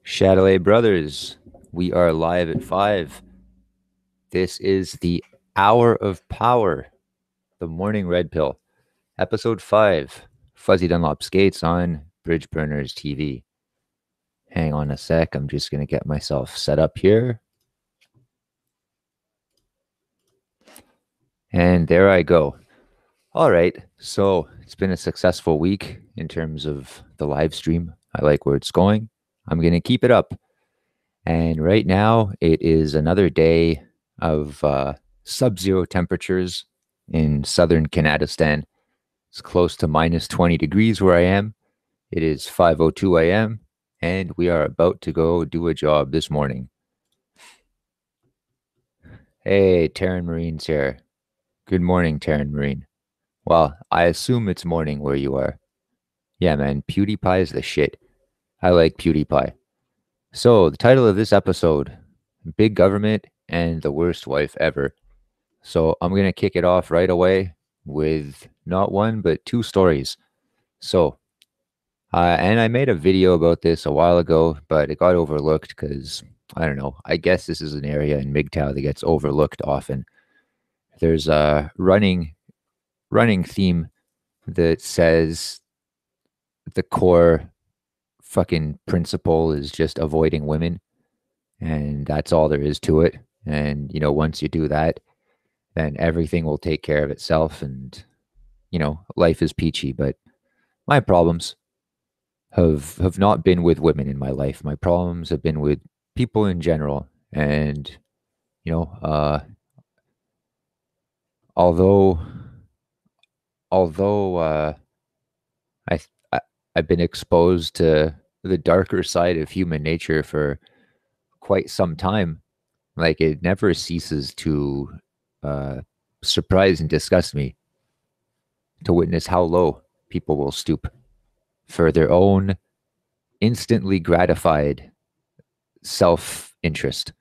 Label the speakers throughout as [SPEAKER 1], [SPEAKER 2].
[SPEAKER 1] Chatelet Brothers, we are live at 5. This is the Hour of Power, the Morning Red Pill, Episode 5, Fuzzy Dunlop Skates on Bridge Burners TV. Hang on a sec, I'm just going to get myself set up here. And there I go. All right, so it's been a successful week in terms of the live stream. I like where it's going. I'm going to keep it up. And right now, it is another day of sub-zero temperatures in southern Kanadistan. It's close to minus 20 degrees where I am. It is 5:02 a.m., and we are about to go do a job this morning. Hey, Taryn Marine's here. Good morning, Taryn Marine. Well, I assume it's morning where you are. Yeah, man, PewDiePie is the shit. I like PewDiePie. So, the title of this episode, Big Government and the Worst Wife Ever. So, I'm going to kick it off right away with not one, but two stories. So, and I made a video about this a while ago, but it got overlooked because, I don't know, I guess this is an area in MGTOW that gets overlooked often. There's a running theme that says the core fucking principle is just avoiding women, and that's all there is to it. And once you do that, then everything will take care of itself, and life is peachy. But my problems have not been with women in my life. My problems have been with people in general. And although I, I I've been exposed to the darker side of human nature for quite some time, like it never ceases to surprise and disgust me to witness how low people will stoop for their own instantly gratified self-interest.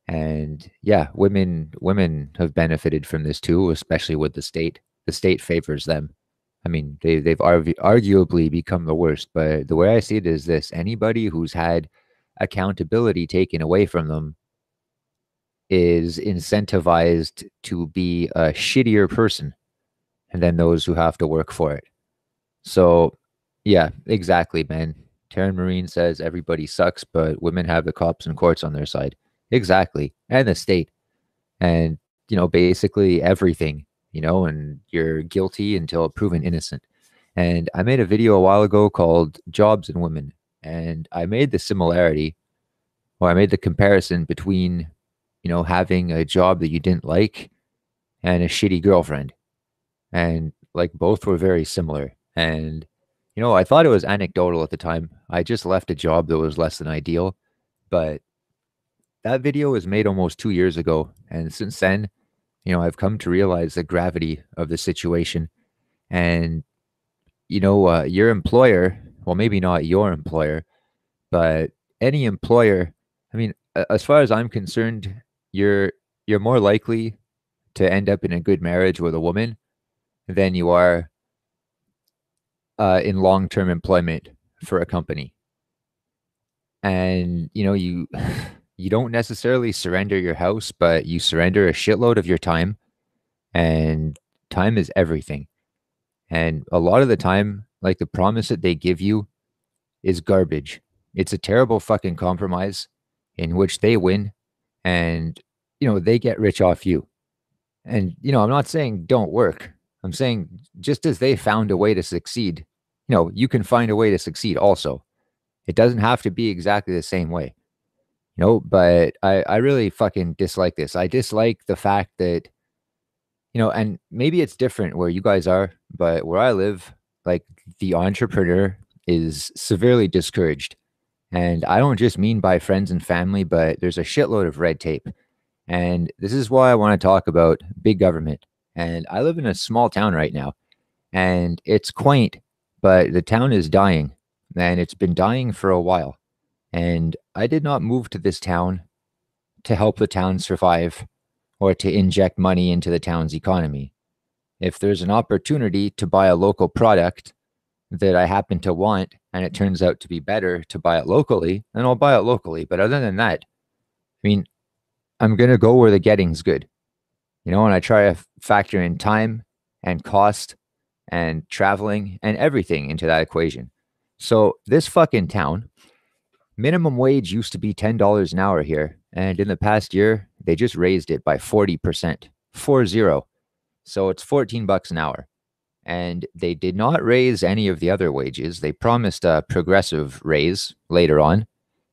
[SPEAKER 1] And yeah, women have benefited from this too, especially with the state. The state favors them. I mean, they've arguably become the worst, but the way I see it is this: anybody who's had accountability taken away from them is incentivized to be a shittier person than those who have to work for it. So, yeah, exactly, man. Taryn Marine says everybody sucks, but women have the cops and courts on their side. Exactly. And the state. And, basically everything, and you're guilty until proven innocent. And I made a video a while ago called Jobs and Women. And I made the similarity, or I made the comparison between, having a job that you didn't like and a shitty girlfriend. And like both were very similar. And, I thought it was anecdotal at the time. I just left a job that was less than ideal. But that video was made almost 2 years ago. And since then, I've come to realize the gravity of the situation. And, your employer, well, maybe not your employer, but any employer, I mean, as far as I'm concerned, you're more likely to end up in a good marriage with a woman than you are in long-term employment for a company. And you you don't necessarily surrender your house, but you surrender a shitload of your time, and time is everything. And a lot of the time, like, the promise that they give you is garbage. It's a terrible fucking compromise in which they win, and they get rich off you. And I'm not saying don't work. I'm saying just as they found a way to succeed, you can find a way to succeed also. It doesn't have to be exactly the same way. But I really fucking dislike this. I dislike the fact that, and maybe it's different where you guys are, but where I live, like, the entrepreneur is severely discouraged. And I don't just mean by friends and family, but there's a shitload of red tape. And this is why I want to talk about big government. And I live in a small town right now, and it's quaint, but the town is dying, and it's been dying for a while. And I did not move to this town to help the town survive or to inject money into the town's economy. If there's an opportunity to buy a local product that I happen to want and it turns out to be better to buy it locally, then I'll buy it locally. But other than that, I mean, I'm going to go where the getting's good, and I try to factor in time and cost and traveling and everything into that equation. So this fucking town, minimum wage used to be $10 an hour here. And in the past year, they just raised it by 40%, 40. So it's $14 an hour. And they did not raise any of the other wages. They promised a progressive raise later on.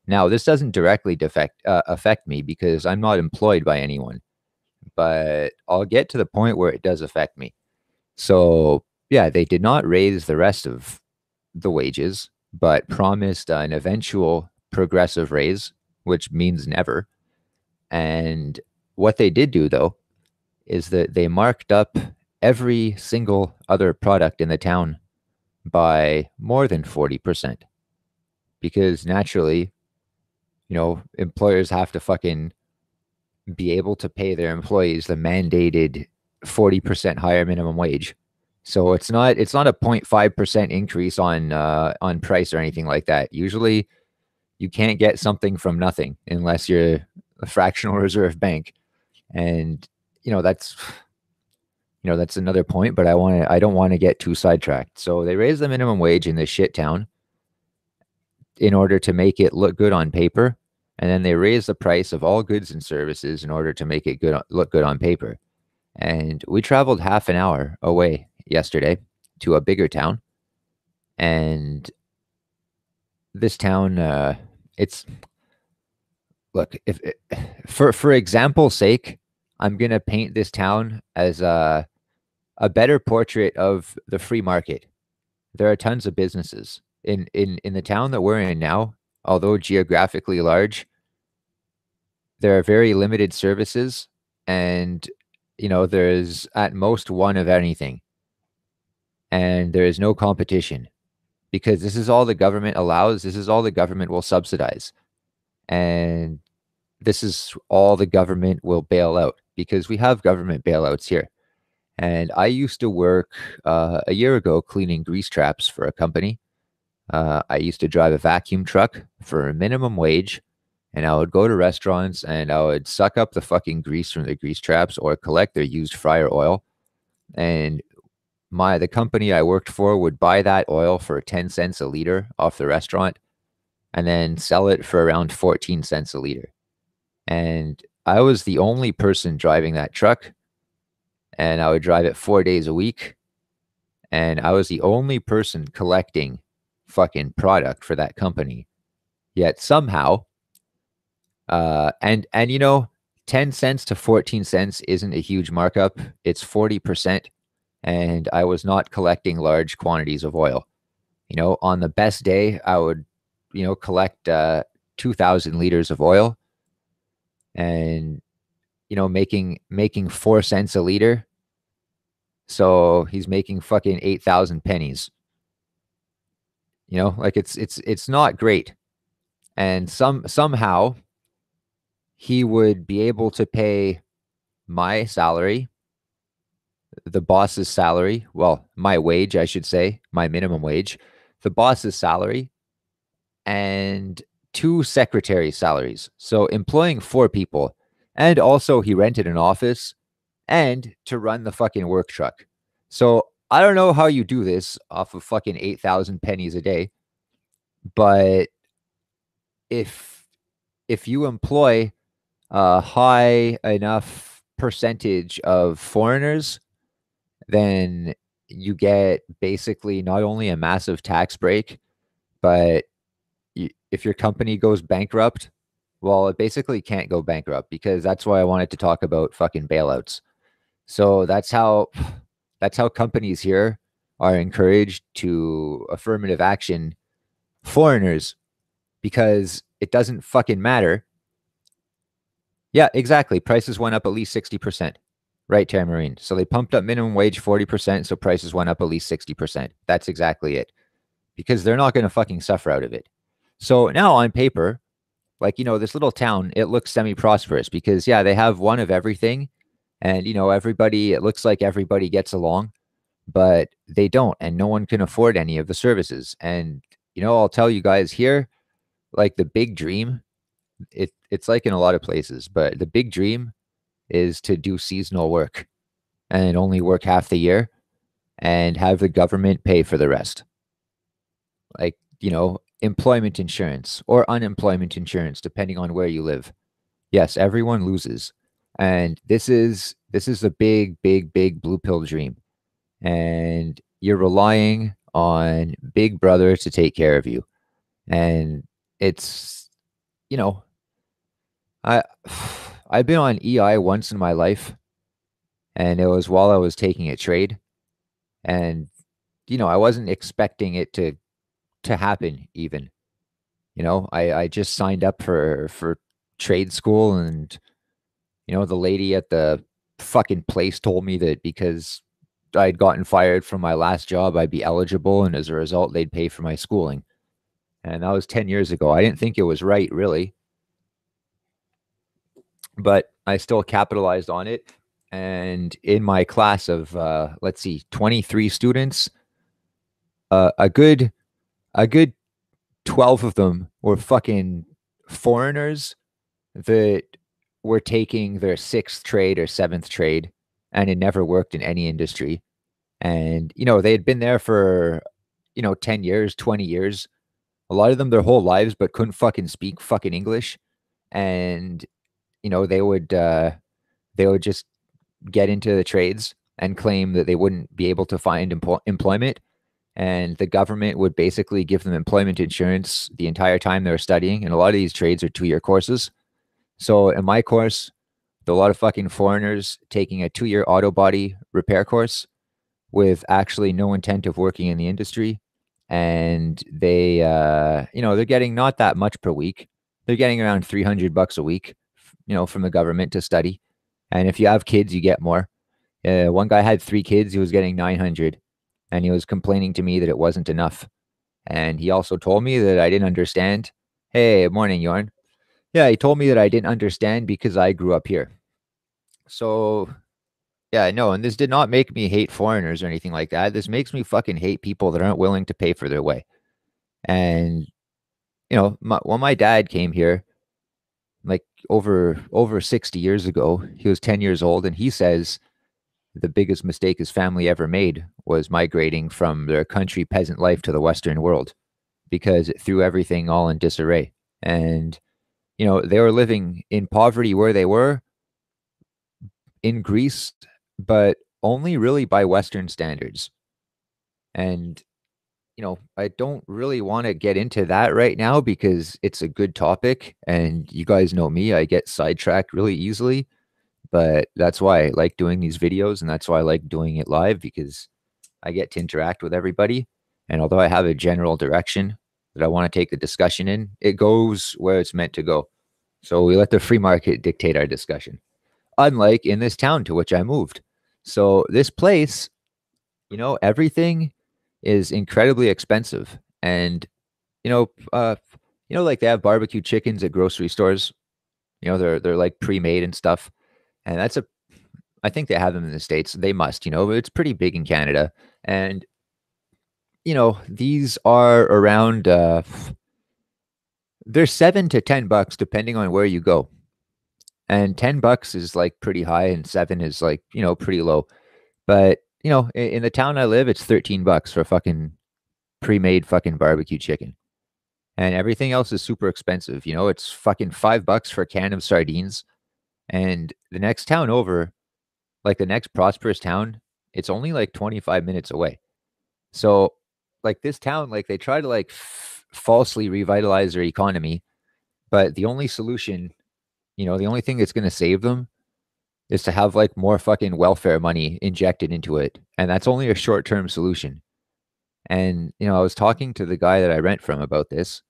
[SPEAKER 1] Now, this doesn't directly affect me because I'm not employed by anyone, but I'll get to the point where it does affect me. So, yeah, they did not raise the rest of the wages, but promised an eventual progressive raise, which means never. And what they did do, though, is that they marked up every single other product in the town by more than 40%. Because naturally, employers have to fucking be able to pay their employees the mandated 40% higher minimum wage. So it's not a 0.5% increase on price or anything like that. Usually you can't get something from nothing unless you're a fractional reserve bank. And that's that's another point, but I don't want to get too sidetracked. So they raised the minimum wage in this shit town in order to make it look good on paper. And then they raised the price of all goods and services in order to make it look good on paper. And we traveled half an hour away yesterday to a bigger town. And this town, it's look, if for example's sake, I'm gonna paint this town as a better portrait of the free market. There are tons of businesses in the town that we're in now, although geographically large. There are very limited services, and there's at most one of anything, and there is no competition because this is all the government allows. This is all the government will subsidize, and this is all the government will bail out because we have government bailouts here. And I used to work a year ago cleaning grease traps for a company. I used to drive a vacuum truck for a minimum wage, and I would go to restaurants and I would suck up the fucking grease from the grease traps or collect their used fryer oil. And the company I worked for would buy that oil for 10 cents a liter off the restaurant and then sell it for around 14 cents a liter. And I was the only person driving that truck, and I would drive it 4 days a week. And I was the only person collecting fucking product for that company. Yet somehow, and 10 cents to 14 cents isn't a huge markup. It's 40%. And I was not collecting large quantities of oil. On the best day, I would, collect 2,000 liters of oil and, making 4 cents a liter. So he's making fucking 8,000 pennies. Like it's not great. And somehow he would be able to pay my salary, the boss's salary, well, my wage, I should say, my minimum wage, the boss's salary, and 2 secretary salaries. So employing 4 people. And also he rented an office and to run the fucking work truck. So I don't know how you do this off of fucking 8,000 pennies a day, but if you employ a high enough percentage of foreigners, then you get basically not only a massive tax break, but if your company goes bankrupt, well, it basically can't go bankrupt because that's why I wanted to talk about fucking bailouts. So that's how companies here are encouraged to affirmative action foreigners because it doesn't fucking matter. Yeah, exactly. Prices went up at least 60%. Right, Tamarine. So they pumped up minimum wage 40%, so prices went up at least 60%. That's exactly it. Because they're not going to fucking suffer out of it. So now on paper, like, this little town, it looks semi-prosperous because, yeah, they have one of everything. And, it looks like everybody gets along. but they don't, and no one can afford any of the services. And I'll tell you guys here, like the big dream, it's like in a lot of places, but the big dream is to do seasonal work and only work half the year and have the government pay for the rest. Like, employment insurance or unemployment insurance, depending on where you live. Yes, everyone loses. And this is a big, big, big blue pill dream. And you're relying on Big Brother to take care of you. And it's, you know, I I've been on EI once in my life, and it was while I was taking a trade. And, I wasn't expecting it to happen even. I just signed up for trade school, and the lady at the fucking place told me that because I'd gotten fired from my last job, I'd be eligible, and as a result, they'd pay for my schooling. And that was 10 years ago. I didn't think it was right, really, but I still capitalized on it. And in my class of, let's see, 23 students, a good 12 of them were fucking foreigners that were taking their sixth trade or seventh trade and had never worked in any industry. And, they had been there for, 10 years, 20 years, a lot of them their whole lives, but couldn't fucking speak fucking English. And, they would just get into the trades and claim that they wouldn't be able to find employment. And the government would basically give them employment insurance the entire time they were studying. And a lot of these trades are 2-year courses. So in my course, a lot of fucking foreigners taking a 2-year auto body repair course with actually no intent of working in the industry. And they're getting not that much per week. They're getting around $300 a week, from the government to study. And if you have kids, you get more. One guy had 3 kids. He was getting 900, and he was complaining to me that it wasn't enough. And he also told me that I didn't understand. Hey, morning, Yorn. Yeah, he told me that I didn't understand because I grew up here. So, yeah, no, and this did not make me hate foreigners or anything like that. This makes me fucking hate people that aren't willing to pay for their way. And, when my dad came here, like over 60 years ago, he was 10 years old, and he says the biggest mistake his family ever made was migrating from their country peasant life to the Western world because it threw everything all in disarray. And, they were living in poverty where they were in Greece, but only really by Western standards. And, I don't really want to get into that right now because it's a good topic. And you guys know me, I get sidetracked really easily. But that's why I like doing these videos, and that's why I like doing it live, because I get to interact with everybody. And although I have a general direction that I want to take the discussion in, it goes where it's meant to go. So we let the free market dictate our discussion, unlike in this town to which I moved. So this place, everything is incredibly expensive. And, you know, uh, like they have barbecue chickens at grocery stores. They're like pre-made and stuff. And I think they have them in the States. They must, but it's pretty big in Canada. And, these are around, they're $7 to $10 depending on where you go. And $10 is like pretty high, and 7 is like, pretty low. But, in the town I live, it's $13 for fucking pre-made fucking barbecue chicken. And everything else is super expensive. It's fucking $5 for a can of sardines. And the next town over, like the next prosperous town, it's only like 25 minutes away. So, like this town, like they try to like falsely revitalize their economy, but the only solution, the only thing that's going to save them is to have like more fucking welfare money injected into it. And that's only a short-term solution. And, I was talking to the guy that I rent from about this.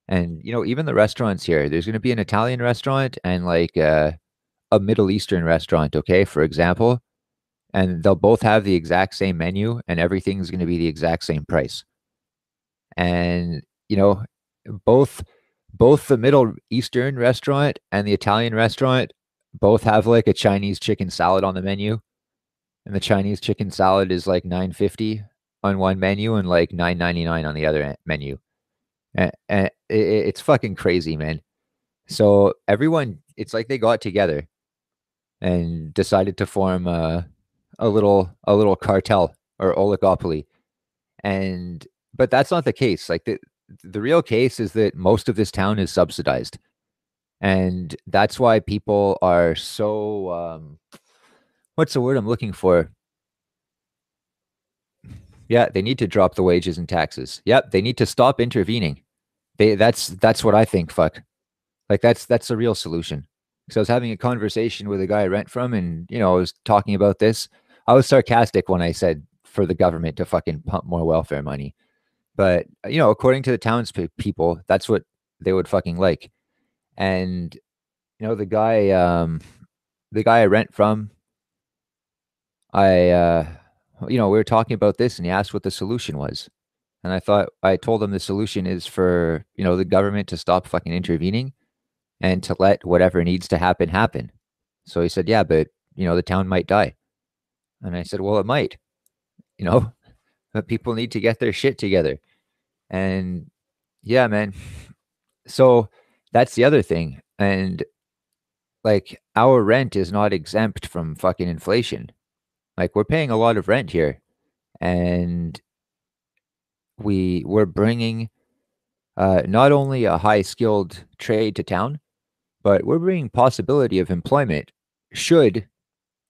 [SPEAKER 1] And, even the restaurants here, there's going to be an Italian restaurant and like a Middle Eastern restaurant, okay, for example. And they'll both have the exact same menu, and everything's going to be the exact same price. And, both the Middle Eastern restaurant and the Italian restaurant both have like a Chinese chicken salad on the menu. And the Chinese chicken salad is like 9.50 on one menu and like 9.99 on the other menu. And it's fucking crazy, man. So everyone, it's like they got together and decided to form a little cartel or oligopoly. And but that's not the case. Like the real case is that most of this town is subsidized. And that's why people are so what's the word I'm looking for? Yeah, they need to drop the wages and taxes. Yep, they need to stop intervening. That's what I think, fuck. Like that's the real solution. Because I was having a conversation with a guy I rent from, and I was talking about this. I was sarcastic when I said for the government to fucking pump more welfare money. But according to the townspeople, that's what they would fucking like. And the guy I rent from, we were talking about this, and he asked what the solution was. And I told him the solution is for, the government to stop fucking intervening and to let whatever needs to happen happen. So he said, yeah, but, the town might die. And I said, well, it might, you know, but people need to get their shit together. And yeah, man. So that's the other thing. And like our rent is not exempt from fucking inflation. Like we're paying a lot of rent here, and we're bringing not only a high skilled trade to town, but we're bringing possibility of employment should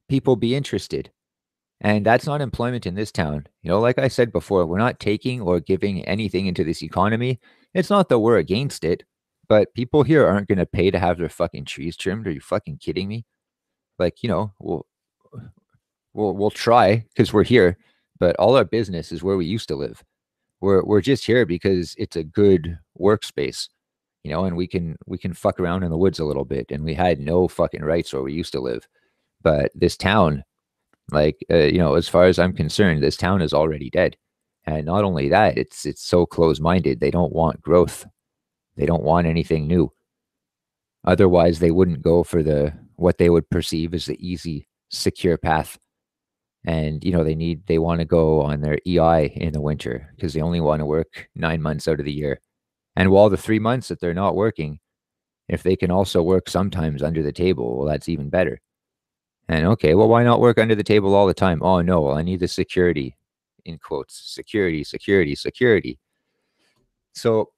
[SPEAKER 1] people be interested. And that's not employment in this town. Like I said before, we're not taking or giving anything into this economy. It's not that we're against it, but people here aren't going to pay to have their fucking trees trimmed. Are you fucking kidding me? Like, we'll try because we're here, but all our business is where we used to live. We're just here because it's a good workspace, and we can fuck around in the woods a little bit, and we had no fucking rights where we used to live. But this town, like as far as I'm concerned, this town is already dead. And not only that, it's so close-minded. They don't want growth. They don't want anything new. Otherwise, they wouldn't go for the what they would perceive as the easy, secure path. And they want to go on their EI in the winter because they only want to work 9 months out of the year. And while the 3 months that they're not working, if they can also work sometimes under the table, well, that's even better. And okay, well, why not work under the table all the time? Oh no, well, I need the security, in quotes, security, security, security. So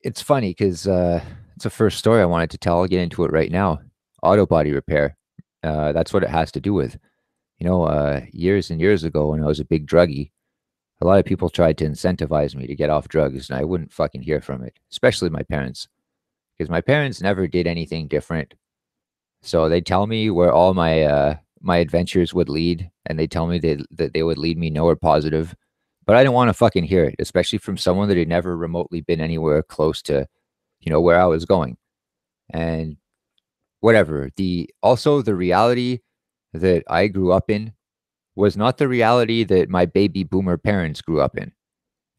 [SPEAKER 1] it's funny because it's the first story I wanted to tell. I'll get into it right now. Auto body repair. That's what it has to do with. Years and years ago when I was a big druggie, a lot of people tried to incentivize me to get off drugs, and I wouldn't fucking hear from it, especially my parents, because my parents never did anything different. So they tell me where all my adventures would lead, and they tell me that they would lead me nowhere positive. But I didn't want to fucking hear it, especially from someone that had never remotely been anywhere close to, where I was going. And whatever. The reality that I grew up in was not the reality that my baby boomer parents grew up in.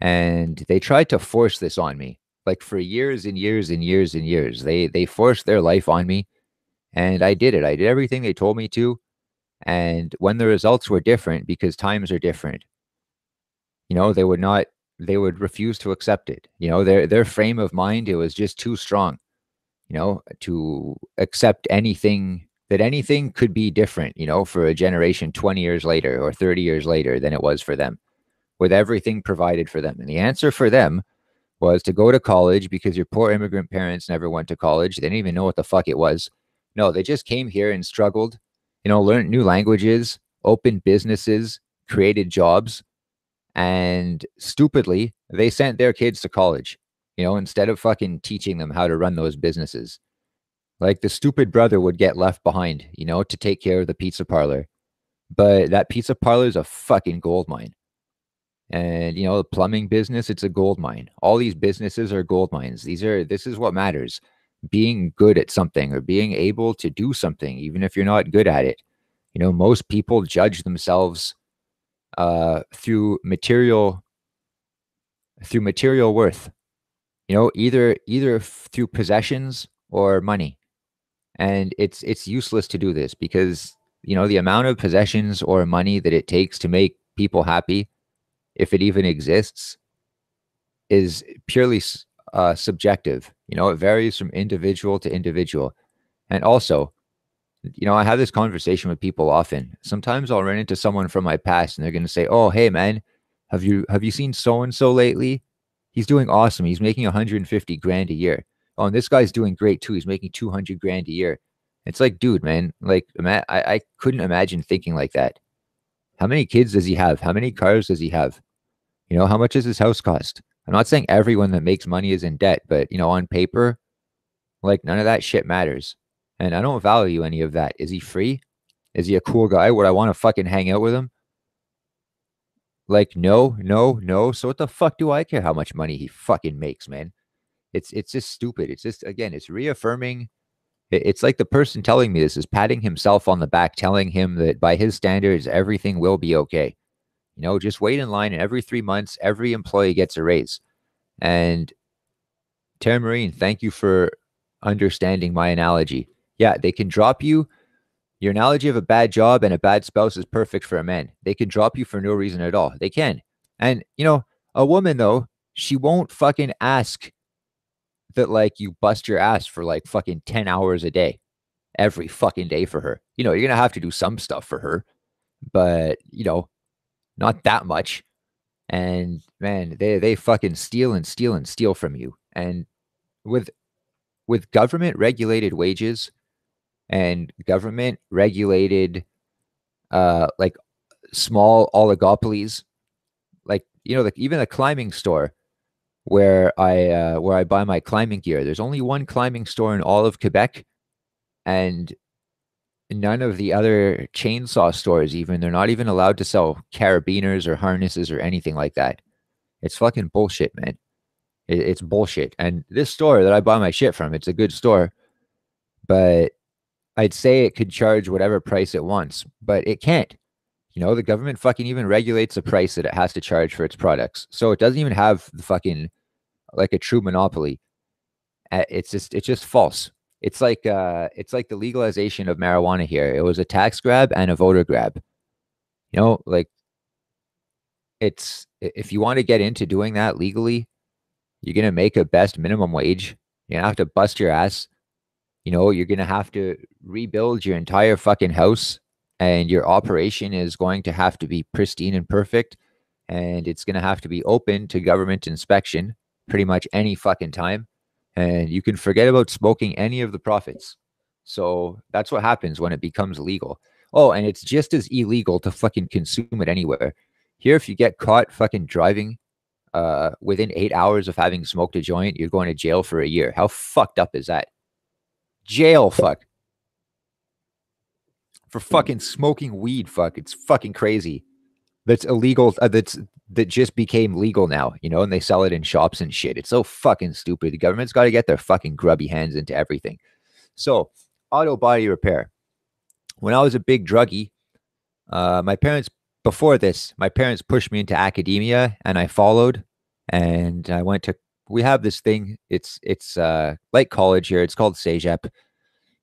[SPEAKER 1] And they tried to force this on me. Like for years and years and years and years. They forced their life on me, and I did it. I did everything they told me to. And when the results were different, because times are different, they would not, they would refuse to accept it. Their frame of mind, it was just too strong, to accept anything, that anything could be different, for a generation 20 years later or 30 years later than it was for them, with everything provided for them. And the answer for them was to go to college because your poor immigrant parents never went to college. They didn't even know what the fuck it was. No, they just came here and struggled, learned new languages, opened businesses, created jobs, and stupidly, they sent their kids to college, instead of fucking teaching them how to run those businesses. Like the stupid brother would get left behind, to take care of the pizza parlor. But that pizza parlor is a fucking gold mine. And the plumbing business, it's a gold mine. All these businesses are gold mines. This is what matters. Being good at something or being able to do something, even if you're not good at it. Most people judge themselves through material worth. Either through possessions or money. And it's useless to do this because the amount of possessions or money that it takes to make people happy, if it even exists, is purely subjective. It varies from individual to individual. And also, I have this conversation with people often. Sometimes I'll run into someone from my past and they're going to say, "Oh, hey man, have you seen so and so lately? He's doing awesome. He's making 150 grand a year. Oh, and this guy's doing great too. He's making 200 grand a year." It's like, dude, man, like I couldn't imagine thinking like that. How many kids does he have? How many cars does he have? How much does his house cost? I'm not saying everyone that makes money is in debt, but on paper, like none of that shit matters. And I don't value any of that. Is he free? Is he a cool guy? Would I want to fucking hang out with him? Like, no, no, no. So what the fuck do I care how much money he fucking makes, man? It's just stupid. It's just, again, it's reaffirming. It's like the person telling me this is patting himself on the back, telling him that by his standards, everything will be okay. Just wait in line, and every 3 months, every employee gets a raise. And Tara Marine, thank you for understanding my analogy. Yeah, they can drop you. Your analogy of a bad job and a bad spouse is perfect for a man. They can drop you for no reason at all. They can. And, a woman, though, she won't fucking ask that, like, you bust your ass for, like, fucking 10 hours a day, every fucking day for her. You're going to have to do some stuff for her, but, not that much. And, man, they fucking steal and steal and steal from you. And with government regulated wages and government regulated like small oligopolies, like like even a climbing store where I buy my climbing gear, there's only one climbing store in all of Quebec, and none of the other chainsaw stores, even, they're not even allowed to sell carabiners or harnesses or anything like that. It's fucking bullshit, man. It's bullshit. And this store that I buy my shit from, it's a good store, but I'd say it could charge whatever price it wants, but it can't. The government fucking even regulates the price that it has to charge for its products. So it doesn't even have the fucking, like, a true monopoly. It's just false. It's like the legalization of marijuana here. It was a tax grab and a voter grab. Like, it's, if you want to get into doing that legally, you're going to make a best minimum wage. You're going to have to bust your ass. You're going to have to rebuild your entire fucking house, and your operation is going to have to be pristine and perfect. And it's going to have to be open to government inspection pretty much any fucking time. And you can forget about smoking any of the profits. So that's what happens when it becomes legal. Oh, and it's just as illegal to fucking consume it anywhere. Here, if you get caught fucking driving within 8 hours of having smoked a joint, you're going to jail for a year. How fucked up is that? Jail, fuck. For fucking smoking weed, fuck. It's fucking crazy. That's illegal. That just became legal now, and they sell it in shops and shit. It's so fucking stupid. The government's got to get their fucking grubby hands into everything. So, auto body repair. When I was a big druggie, my parents, before this, my parents pushed me into academia, and I followed, and I went to, we have this thing. It's like college here. It's called CEGEP.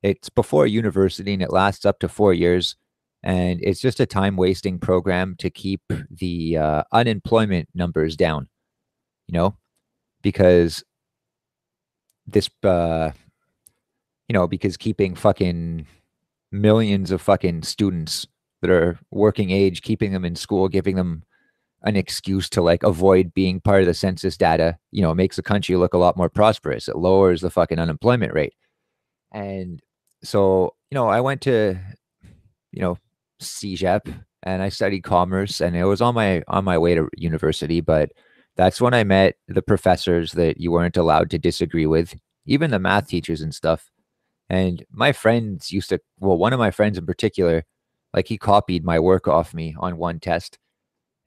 [SPEAKER 1] It's before university, and it lasts up to 4 years. And it's just a time wasting program to keep the unemployment numbers down, because this, because keeping fucking millions of fucking students that are working age, keeping them in school, giving them an excuse to, like, avoid being part of the census data, makes the country look a lot more prosperous. It lowers the fucking unemployment rate. And so, I went to, CEGEP, and I studied commerce, and it was on my way to university, but that's when I met the professors that you weren't allowed to disagree with, even the math teachers and stuff. And my friends used to, well, one of my friends in particular, like, he copied my work off me on one test,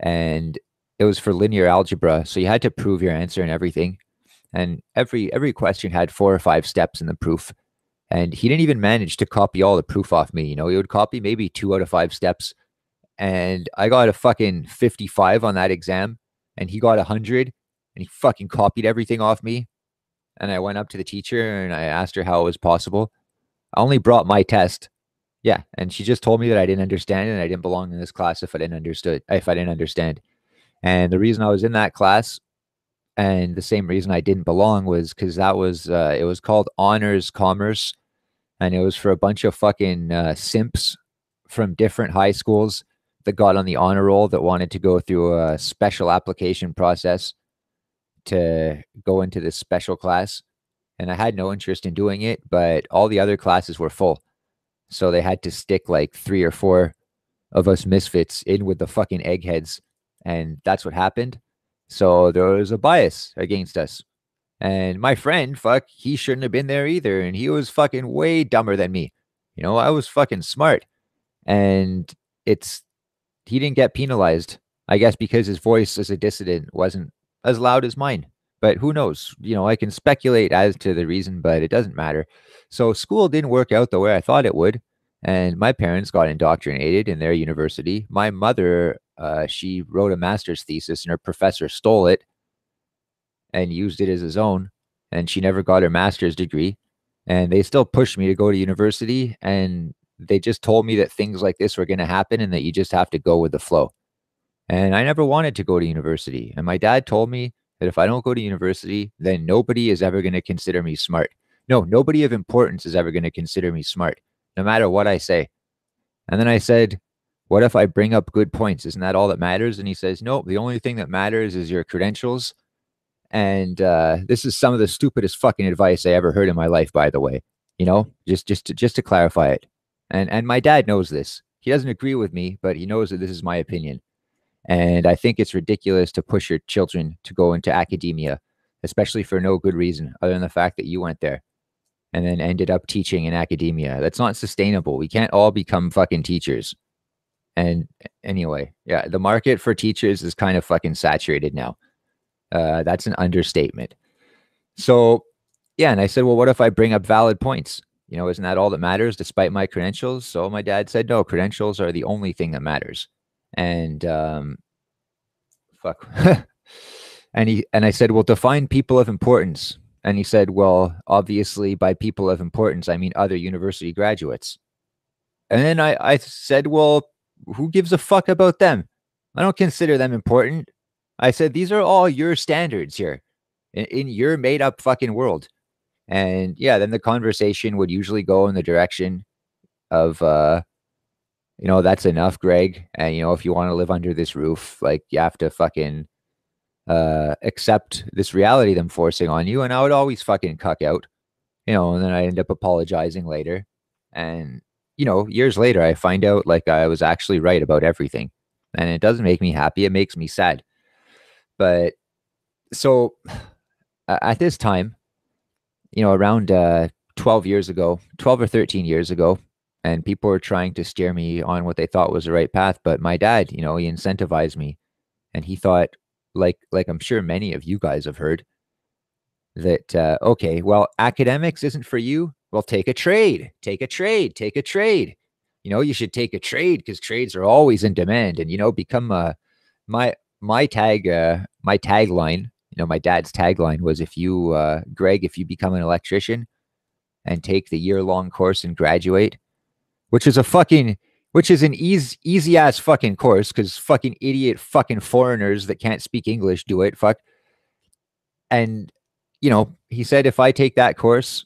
[SPEAKER 1] and it was for linear algebra, so you had to prove your answer and everything. And every question had 4 or 5 steps in the proof. And he didn't even manage to copy all the proof off me. He would copy maybe 2 out of 5 steps. And I got a fucking 55 on that exam, and he got 100, and he fucking copied everything off me. And I went up to the teacher and I asked her how it was possible. I only brought my test. Yeah, and she just told me that I didn't understand and I didn't belong in this class if I didn't understand. And the reason I was in that class and the same reason I didn't belong was because it was called honors commerce, and it was for a bunch of fucking simps from different high schools that got on the honor roll that wanted to go through a special application process to go into this special class. And I had no interest in doing it, but all the other classes were full. So they had to stick like three or four of us misfits in with the fucking eggheads. And that's what happened. So there was a bias against us. And my friend, fuck, he shouldn't have been there either. And he was fucking way dumber than me. You know, I was fucking smart. And it's, he didn't get penalized, I guess, because his voice as a dissident wasn't as loud as mine. But who knows? You know, I can speculate as to the reason, but it doesn't matter. So school didn't work out the way I thought it would. And my parents got indoctrinated in their university. My mother, she wrote a master's thesis and her professor stole it and used it as his own. And she never got her master's degree. And they still pushed me to go to university. And they just told me that things like this were going to happen and that you just have to go with the flow. And I never wanted to go to university. And my dad told me that if I don't go to university, then nobody is ever going to consider me smart. No, nobody of importance is ever going to consider me smart, no matter what I say. And then I said, what if I bring up good points? Isn't that all that matters? And he says, no, the only thing that matters is your credentials. And this is some of the stupidest fucking advice I ever heard in my life, by the way. You know, just to clarify it. And my dad knows this. He doesn't agree with me, but he knows that this is my opinion. And I think it's ridiculous to push your children to go into academia, especially for no good reason other than the fact that you went there and then ended up teaching in academia. That's not sustainable. We can't all become fucking teachers. And anyway, yeah, the market for teachers is kind of fucking saturated now. That's an understatement. So, yeah, and I said, well, what if I bring up valid points? You know, isn't that all that matters despite my credentials? So my dad said, no, credentials are the only thing that matters. And fuck. And I said, well, define people of importance. And he said, well, obviously by people of importance, I mean other university graduates. And then I said, well, who gives a fuck about them? I don't consider them important. I said, these are all your standards here in your made up fucking world. And yeah, then the conversation would usually go in the direction of, that's enough, Greg. And, if you want to live under this roof, like you have to fucking accept this reality them forcing on you. And I would always fucking cuck out, and then I end up apologizing later. And, years later, I find out like I was actually right about everything. And it doesn't make me happy. It makes me sad. But so at this time, around 12 years ago, 12 or 13 years ago, and people were trying to steer me on what they thought was the right path. But my dad, he incentivized me, and he thought, like I'm sure many of you guys have heard, that, okay, well, academics isn't for you. Well, take a trade, take a trade, take a trade. You should take a trade because trades are always in demand, and, become my tagline, my dad's tagline was, if you, Greg, if you become an electrician and take the year-long course and graduate, which is an easy ass fucking course because fucking idiot fucking foreigners that can't speak English do it. Fuck. And, he said, if I take that course,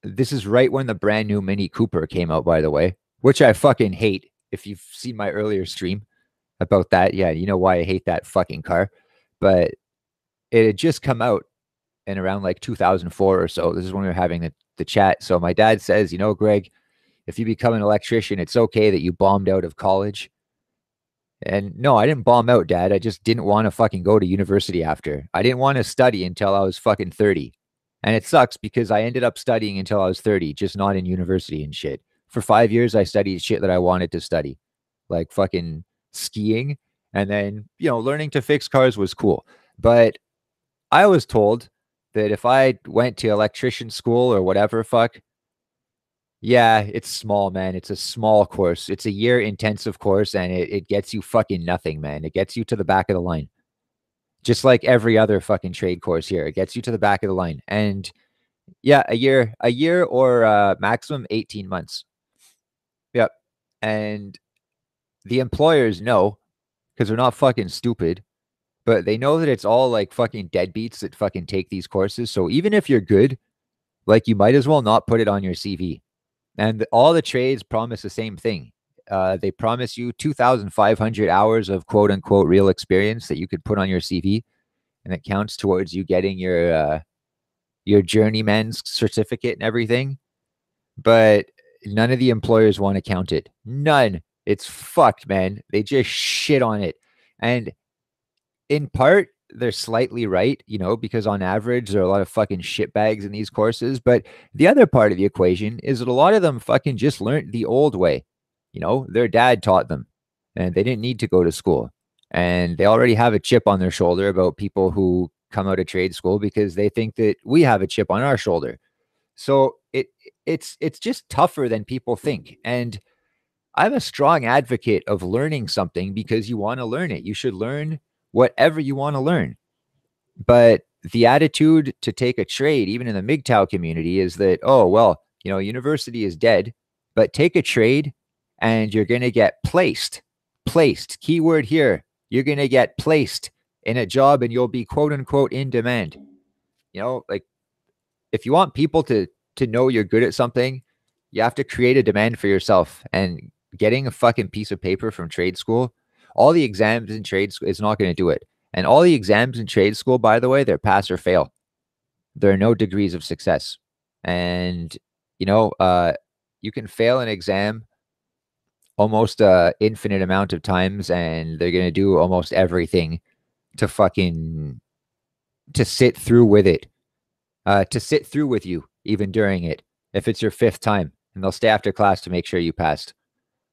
[SPEAKER 1] this is right when the brand new Mini Cooper came out, by the way, which I fucking hate. If you've seen my earlier stream about that, yeah, you know why I hate that fucking car. But it had just come out in around like 2004 or so. This is when we were having the chat. So my dad says, Greg, if you become an electrician, it's okay that you bombed out of college. And no, I didn't bomb out, Dad. I just didn't want to fucking go to university after. I didn't want to study until I was fucking 30. And it sucks because I ended up studying until I was 30, just not in university and shit. For 5 years, I studied shit that I wanted to study, like fucking skiing. And then, learning to fix cars was cool. But I was told that if I went to electrician school or whatever, fuck, yeah, it's small, man. It's a small course. It's a year intensive course, and it gets you fucking nothing, man. It gets you to the back of the line. Just like every other fucking trade course here. It gets you to the back of the line. And yeah, a year or maximum 18 months. Yeah. And the employers know because they're not fucking stupid, but they know that it's all like fucking deadbeats that fucking take these courses. So even if you're good, like you might as well not put it on your CV. And all the trades promise the same thing. They promise you 2,500 hours of quote unquote real experience that you could put on your CV, and it counts towards you getting your journeyman's certificate and everything. But none of the employers want to count it. None. It's fucked, man. They just shit on it. And in part, they're slightly right, because on average, there are a lot of fucking shitbags in these courses. But the other part of the equation is that a lot of them fucking just learned the old way. Their dad taught them and they didn't need to go to school. And they already have a chip on their shoulder about people who come out of trade school because they think that we have a chip on our shoulder. So it's just tougher than people think. And I'm a strong advocate of learning something because you want to learn it. You should learn whatever you want to learn. But the attitude to take a trade, even in the MGTOW community, is that, oh, well, university is dead, but take a trade and you're going to get placed. Placed. Keyword here. You're going to get placed in a job and you'll be quote unquote in demand. Like if you want people to know you're good at something, you have to create a demand for yourself. And getting a fucking piece of paper from trade school, all the exams in trade school is not going to do it. And all the exams in trade school, by the way, they're pass or fail. There are no degrees of success. And, you can fail an exam almost an infinite amount of times, and they're going to do almost everything to sit through with it, to sit through with you, even during it, if it's your 5th time. And they'll stay after class to make sure you passed.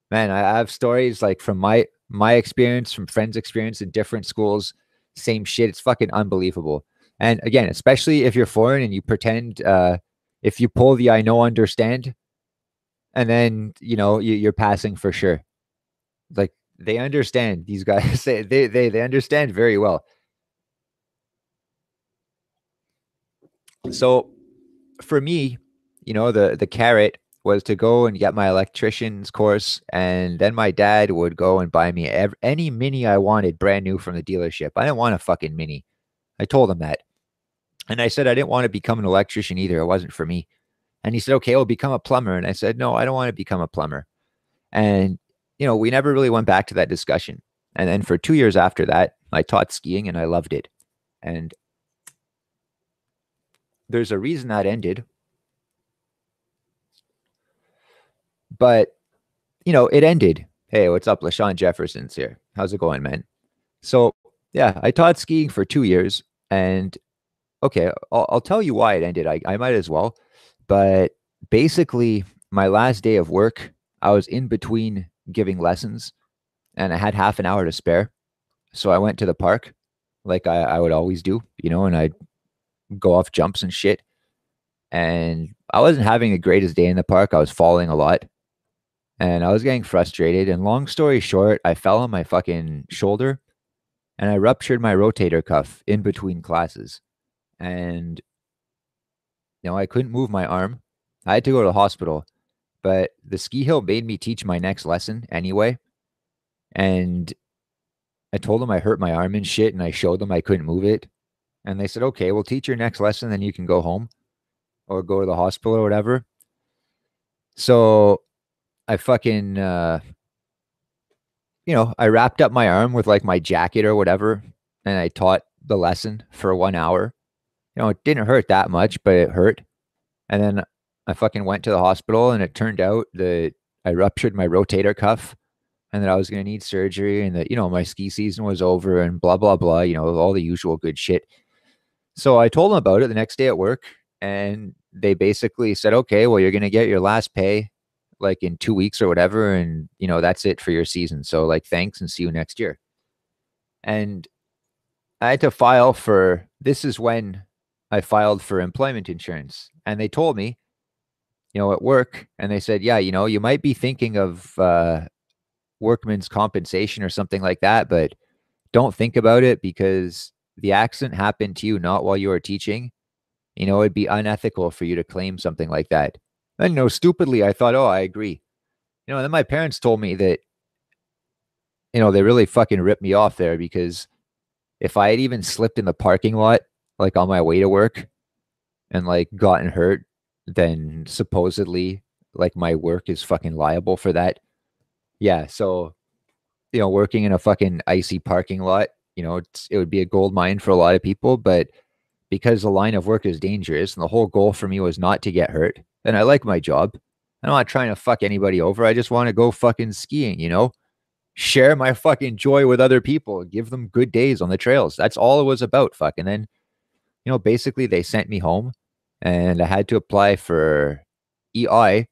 [SPEAKER 1] Man, I have stories like from my experience, from friends' experience in different schools, same shit. It's fucking unbelievable. And again, especially if you're foreign and you pretend, if you pull the I know understand, and then, you're passing for sure. Like they understand, these guys, they understand very well. So for me, the carrot was to go and get my electrician's course, and then my dad would go and buy me any Mini I wanted brand new from the dealership. I didn't want a fucking Mini. I told him that. And I said I didn't want to become an electrician either. It wasn't for me. And he said, okay, well, become a plumber. And I said, no, I don't want to become a plumber. And, we never really went back to that discussion. And then for 2 years after that, I taught skiing and I loved it. And there's a reason that ended. But, it ended. Hey, what's up? LaShawn Jefferson's here. How's it going, man? So, yeah, I taught skiing for 2 years. And, okay, I'll tell you why it ended. I might as well. But basically, my last day of work, I was in between giving lessons and I had half an hour to spare. So I went to the park like I would always do, and I'd go off jumps and shit. And I wasn't having the greatest day in the park. I was falling a lot and I was getting frustrated. And long story short, I fell on my fucking shoulder and I ruptured my rotator cuff in between classes. And, I couldn't move my arm. I had to go to the hospital, but the ski hill made me teach my next lesson anyway. And I told them I hurt my arm and shit, and I showed them I couldn't move it. And they said, okay, we'll teach your next lesson, then you can go home or go to the hospital or whatever. So I fucking, I wrapped up my arm with like my jacket or whatever, and I taught the lesson for 1 hour. It didn't hurt that much, but it hurt. And then I fucking went to the hospital, and it turned out that I ruptured my rotator cuff and that I was going to need surgery and that, my ski season was over and blah, blah, blah, all the usual good shit. So I told them about it the next day at work, and they basically said, okay, well, you're going to get your last pay like in 2 weeks or whatever. And, that's it for your season. So like, thanks and see you next year. And I had to file for, this is when I filed for employment insurance. And they told me, at work, and they said, yeah, you might be thinking of workman's compensation or something like that, but don't think about it because the accident happened to you not while you were teaching. It'd be unethical for you to claim something like that. And stupidly, I thought, oh, I agree. Then my parents told me that, they really fucking ripped me off there because if I had even slipped in the parking lot, like on my way to work and like gotten hurt, then supposedly like my work is fucking liable for that. Yeah. So, working in a fucking icy parking lot, it would be a gold mine for a lot of people. But because the line of work is dangerous and the whole goal for me was not to get hurt, and I like my job, I'm not trying to fuck anybody over. I just want to go fucking skiing. Share my fucking joy with other people, give them good days on the trails. That's all it was about. Fuck. And then, basically they sent me home and I had to apply for EI.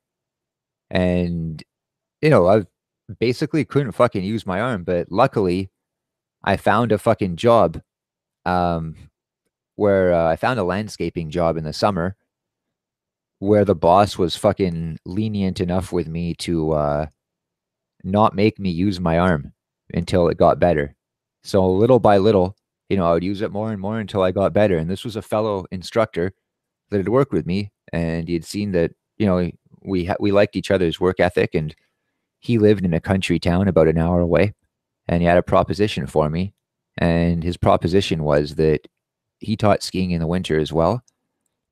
[SPEAKER 1] And, I basically couldn't fucking use my arm. But luckily, I found a fucking job um, where I found a landscaping job in the summer where the boss was fucking lenient enough with me to not make me use my arm until it got better. So little by little, I would use it more and more until I got better. And this was a fellow instructor that had worked with me, and he had seen that, we liked each other's work ethic, and he lived in a country town about an hour away, and he had a proposition for me. And his proposition was that he taught skiing in the winter as well,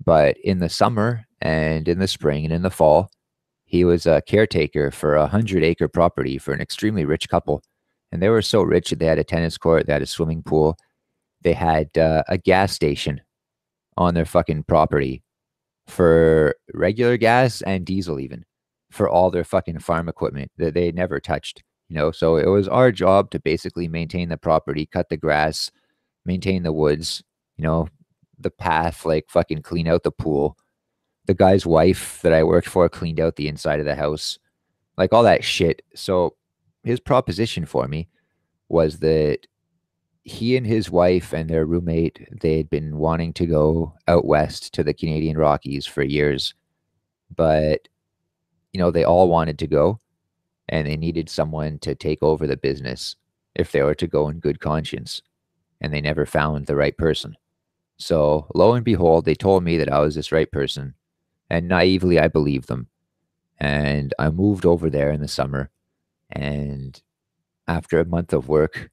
[SPEAKER 1] but in the summer and in the spring and in the fall, he was a caretaker for 100-acre property for an extremely rich couple. And they were so rich that they had a tennis court, they had a swimming pool, they had a gas station on their fucking property for regular gas and diesel, even for all their fucking farm equipment that they never touched. So it was our job to basically maintain the property, cut the grass, maintain the woods, you know, the path, like fucking clean out the pool. The guy's wife that I worked for cleaned out the inside of the house, like all that shit. So his proposition for me was that he and his wife and their roommate, they had been wanting to go out west to the Canadian Rockies for years, but they all wanted to go and they needed someone to take over the business if they were to go in good conscience, and they never found the right person. So lo and behold, they told me that I was this right person, and naively I believed them. And I moved over there in the summer, and after a month of work,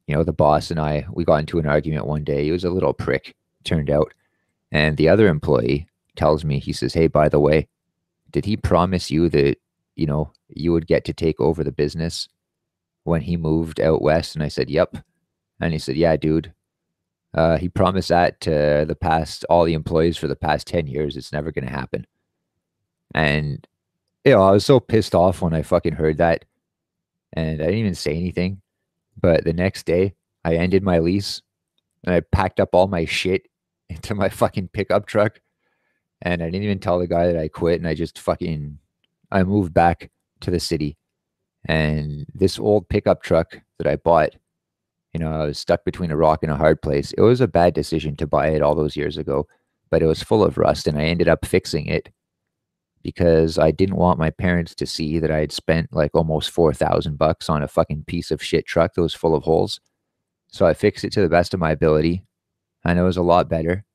[SPEAKER 1] the boss and we got into an argument one day. He was a little prick, turned out. And the other employee tells me, he says, "Hey, by the way, did he promise you that, you would get to take over the business when he moved out west?" And I said, "Yep." And he said, "Yeah, dude. He promised that to all the employees for the past 10 years. It's never going to happen." And, I was so pissed off when I fucking heard that. And I didn't even say anything. But the next day, I ended my lease and I packed up all my shit into my fucking pickup truck. And I didn't even tell the guy that I quit. And I moved back to the city. And this old pickup truck that I bought, I was stuck between a rock and a hard place. It was a bad decision to buy it all those years ago, but it was full of rust. And I ended up fixing it because I didn't want my parents to see that I had spent like almost $4,000 on a fucking piece of shit truck that was full of holes. So I fixed it to the best of my ability, and it was a lot better.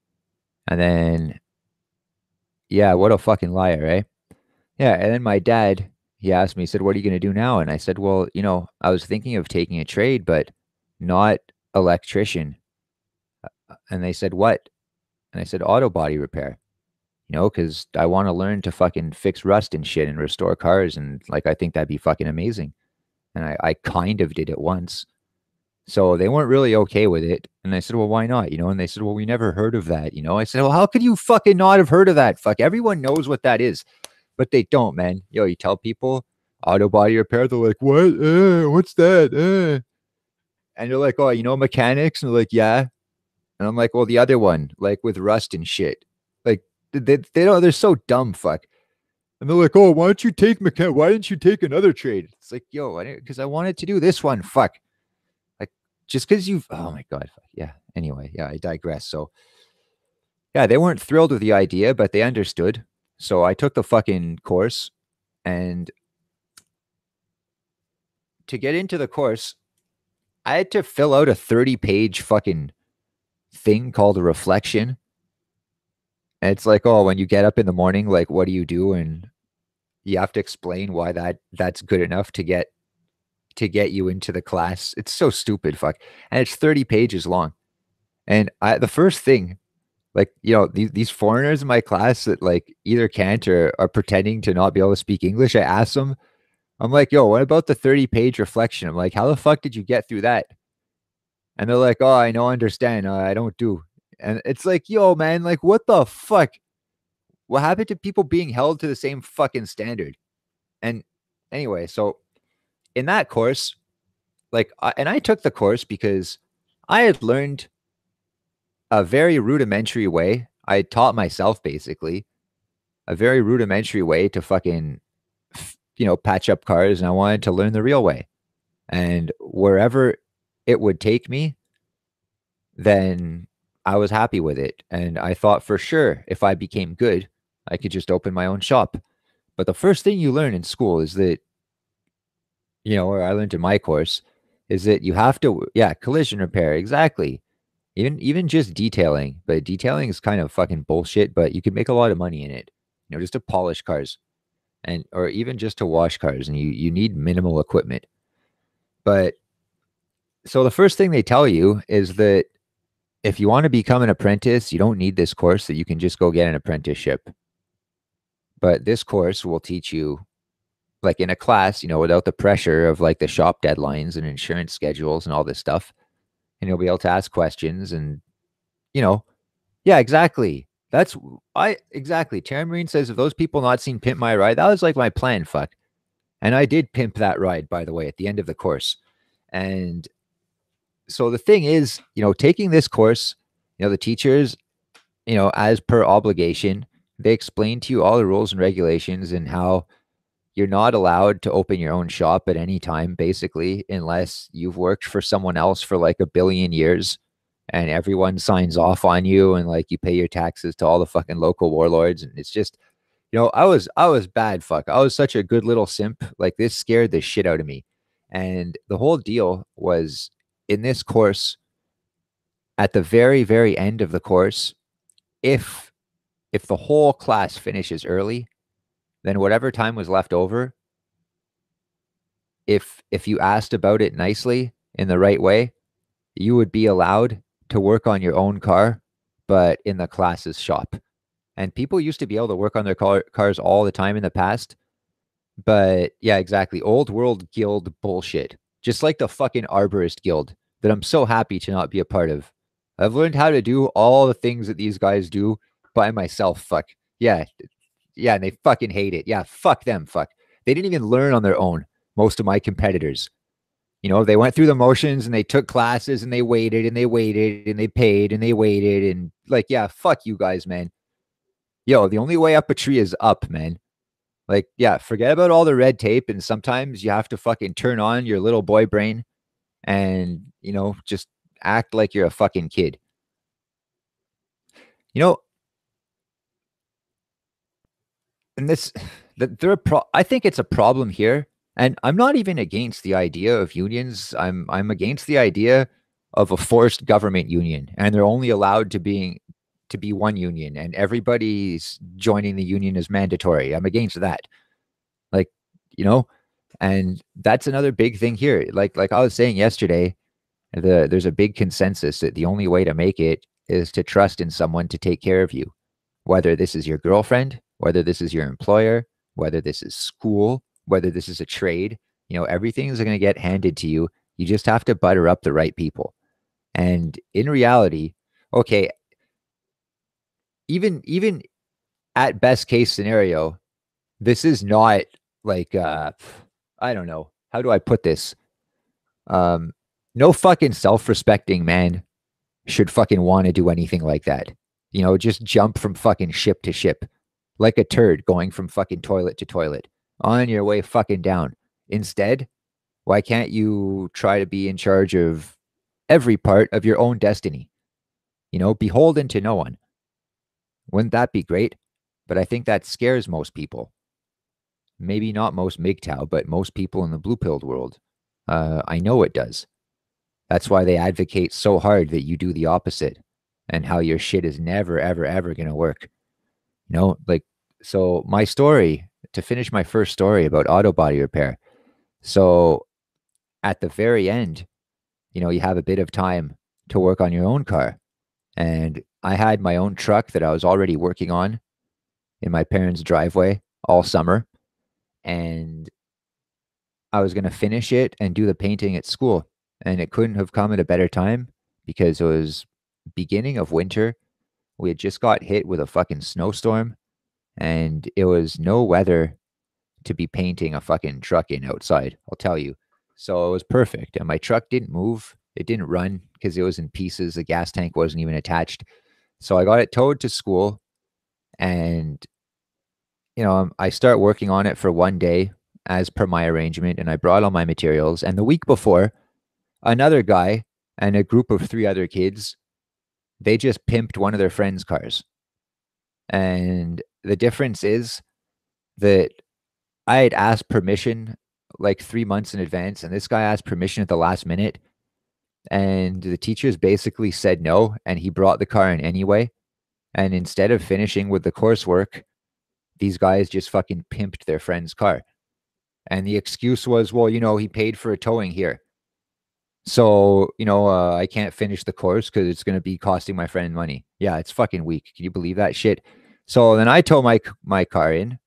[SPEAKER 1] And then, yeah, what a fucking liar, eh? Yeah, and then my dad, he asked me, he said, "What are you going to do now?" And I said, "Well, I was thinking of taking a trade, but not electrician." And they said, "What?" And I said, "Auto body repair." Because I want to learn to fucking fix rust and shit and restore cars. And like, I think that'd be fucking amazing. And I kind of did it once. So they weren't really okay with it. And I said, "Well, why not?" And they said, "Well, we never heard of that." I said, "Well, how could you fucking not have heard of that? Fuck, everyone knows what that is, but they don't, man. You tell people auto body repair, they're like, "What? What's that? And they're like, "Oh, mechanics?" And they're like, "Yeah." And I'm like, "Well, the other one, like with rust and shit. Like, they don't, they're so dumb, fuck." And they're like, "Oh, why don't you take why didn't you take another trade?" It's like, yo, because I wanted to do this one. Fuck. Like, just because oh my God. Fuck. Yeah. Anyway, yeah, I digress. So, yeah, they weren't thrilled with the idea, but they understood. So I took the fucking course. And to get into the course, I had to fill out a 30-page fucking thing called a reflection. And it's like, oh, when you get up in the morning, like, what do you do? And you have to explain why that's good enough to get you into the class. It's so stupid, fuck. And it's 30 pages long. And the first thing, like, these foreigners in my class that like either can't or are pretending to not be able to speak English, I ask them, I'm like, yo, what about the 30-page reflection? I'm like, how the fuck did you get through that? And they're like, oh, I don't understand. I don't do. And it's like, yo, man, like, what the fuck? What happened to people being held to the same fucking standard? And anyway, so in that course, like, and I took the course because I had learned a very rudimentary way. I taught myself basically a very rudimentary way to fucking, patch up cars. And I wanted to learn the real way. And wherever it would take me, then I was happy with it. And I thought for sure if I became good, I could just open my own shop. But the first thing you learn in school is that, or I learned in my course, is that you have to, yeah, collision repair, exactly. Even just detailing, but detailing is kind of fucking bullshit, but you can make a lot of money in it, just to polish cars and or even just to wash cars, and you need minimal equipment. But so the first thing they tell you is that if you want to become an apprentice, you don't need this course, that you can just go get an apprenticeship. But this course will teach you, like in a class, without the pressure of like the shop deadlines and insurance schedules and all this stuff. And you'll be able to ask questions and, you know, yeah, exactly. Exactly. Marine says, if those people not seen Pimp My Ride, that was like my plan, fuck. And I did pimp that ride, by the way, at the end of the course. And so the thing is, taking this course, the teachers, as per obligation, they explain to you all the rules and regulations and how you're not allowed to open your own shop at any time, basically, unless you've worked for someone else for like 1 billion years and everyone signs off on you and like you pay your taxes to all the fucking local warlords. And it's just, I was bad, fuck. I was such a good little simp. Like this scared the shit out of me. And the whole deal was in this course, at the very, very end of the course, if the whole class finishes early, then whatever time was left over, if you asked about it nicely in the right way, you would be allowed to work on your own car, but in the class's shop. And people used to be able to work on their cars all the time in the past. But yeah, exactly. Old world guild bullshit. Just like the fucking arborist guild that I'm so happy to not be a part of. I've learned how to do all the things that these guys do by myself. Fuck. Yeah. Yeah. And they fucking hate it. Yeah. Fuck them. Fuck. They didn't even learn on their own. Most of my competitors, they went through the motions and they took classes and they waited and they waited and they paid and they waited. And like, yeah, fuck you guys, man. Yo, the only way up a tree is up, man. Like, yeah, forget about all the red tape. And sometimes you have to fucking turn on your little boy brain and, just act like you're a fucking kid. You know, and I think it's a problem here. And I'm not even against the idea of unions. I'm against the idea of a forced government union, and they're only allowed to be one union, and everybody's joining the union is mandatory. I'm against that. Like, and that's another big thing here. Like I was saying yesterday, there's a big consensus that the only way to make it is to trust in someone to take care of you, whether this is your girlfriend, whether this is your employer, whether this is school, whether this is a trade. Everything is going to get handed to you. You just have to butter up the right people. And in reality, okay, even at best case scenario, this is not like I don't know. How do I put this? No fucking self-respecting man should fucking want to do anything like that. Just jump from fucking ship to ship like a turd going from fucking toilet to toilet on your way fucking down. Instead, why can't you try to be in charge of every part of your own destiny? Beholden to no one. Wouldn't that be great? But I think that scares most people. Maybe not most MGTOW, but most people in the blue-pilled world. I know it does. That's why they advocate so hard that you do the opposite and how your shit is never, ever, ever going to work. Like, so my story, to finish my first story about auto body repair. So at the very end, you have a bit of time to work on your own car. And I had my own truck that I was already working on in my parents' driveway all summer. And I was going to finish it and do the painting at school. And it couldn't have come at a better time because it was beginning of winter. We had just got hit with a fucking snowstorm and it was no weather to be painting a fucking truck in outside, I'll tell you. So it was perfect. And my truck didn't move. It didn't run because it was in pieces. The gas tank wasn't even attached. So I got it towed to school and, I start working on it for one day as per my arrangement. And I brought all my materials. And the week before, another guy and a group of 3 other kids, they just pimped one of their friends' cars. And the difference is that I had asked permission like 3 months in advance, and this guy asked permission at the last minute. And the teachers basically said no, and he brought the car in anyway. And instead of finishing with the coursework, these guys just fucking pimped their friend's car. And the excuse was, well, he paid for a towing here. So, I can't finish the course because it's going to be costing my friend money. Yeah, it's fucking weak. Can you believe that shit? So then I tow my car in,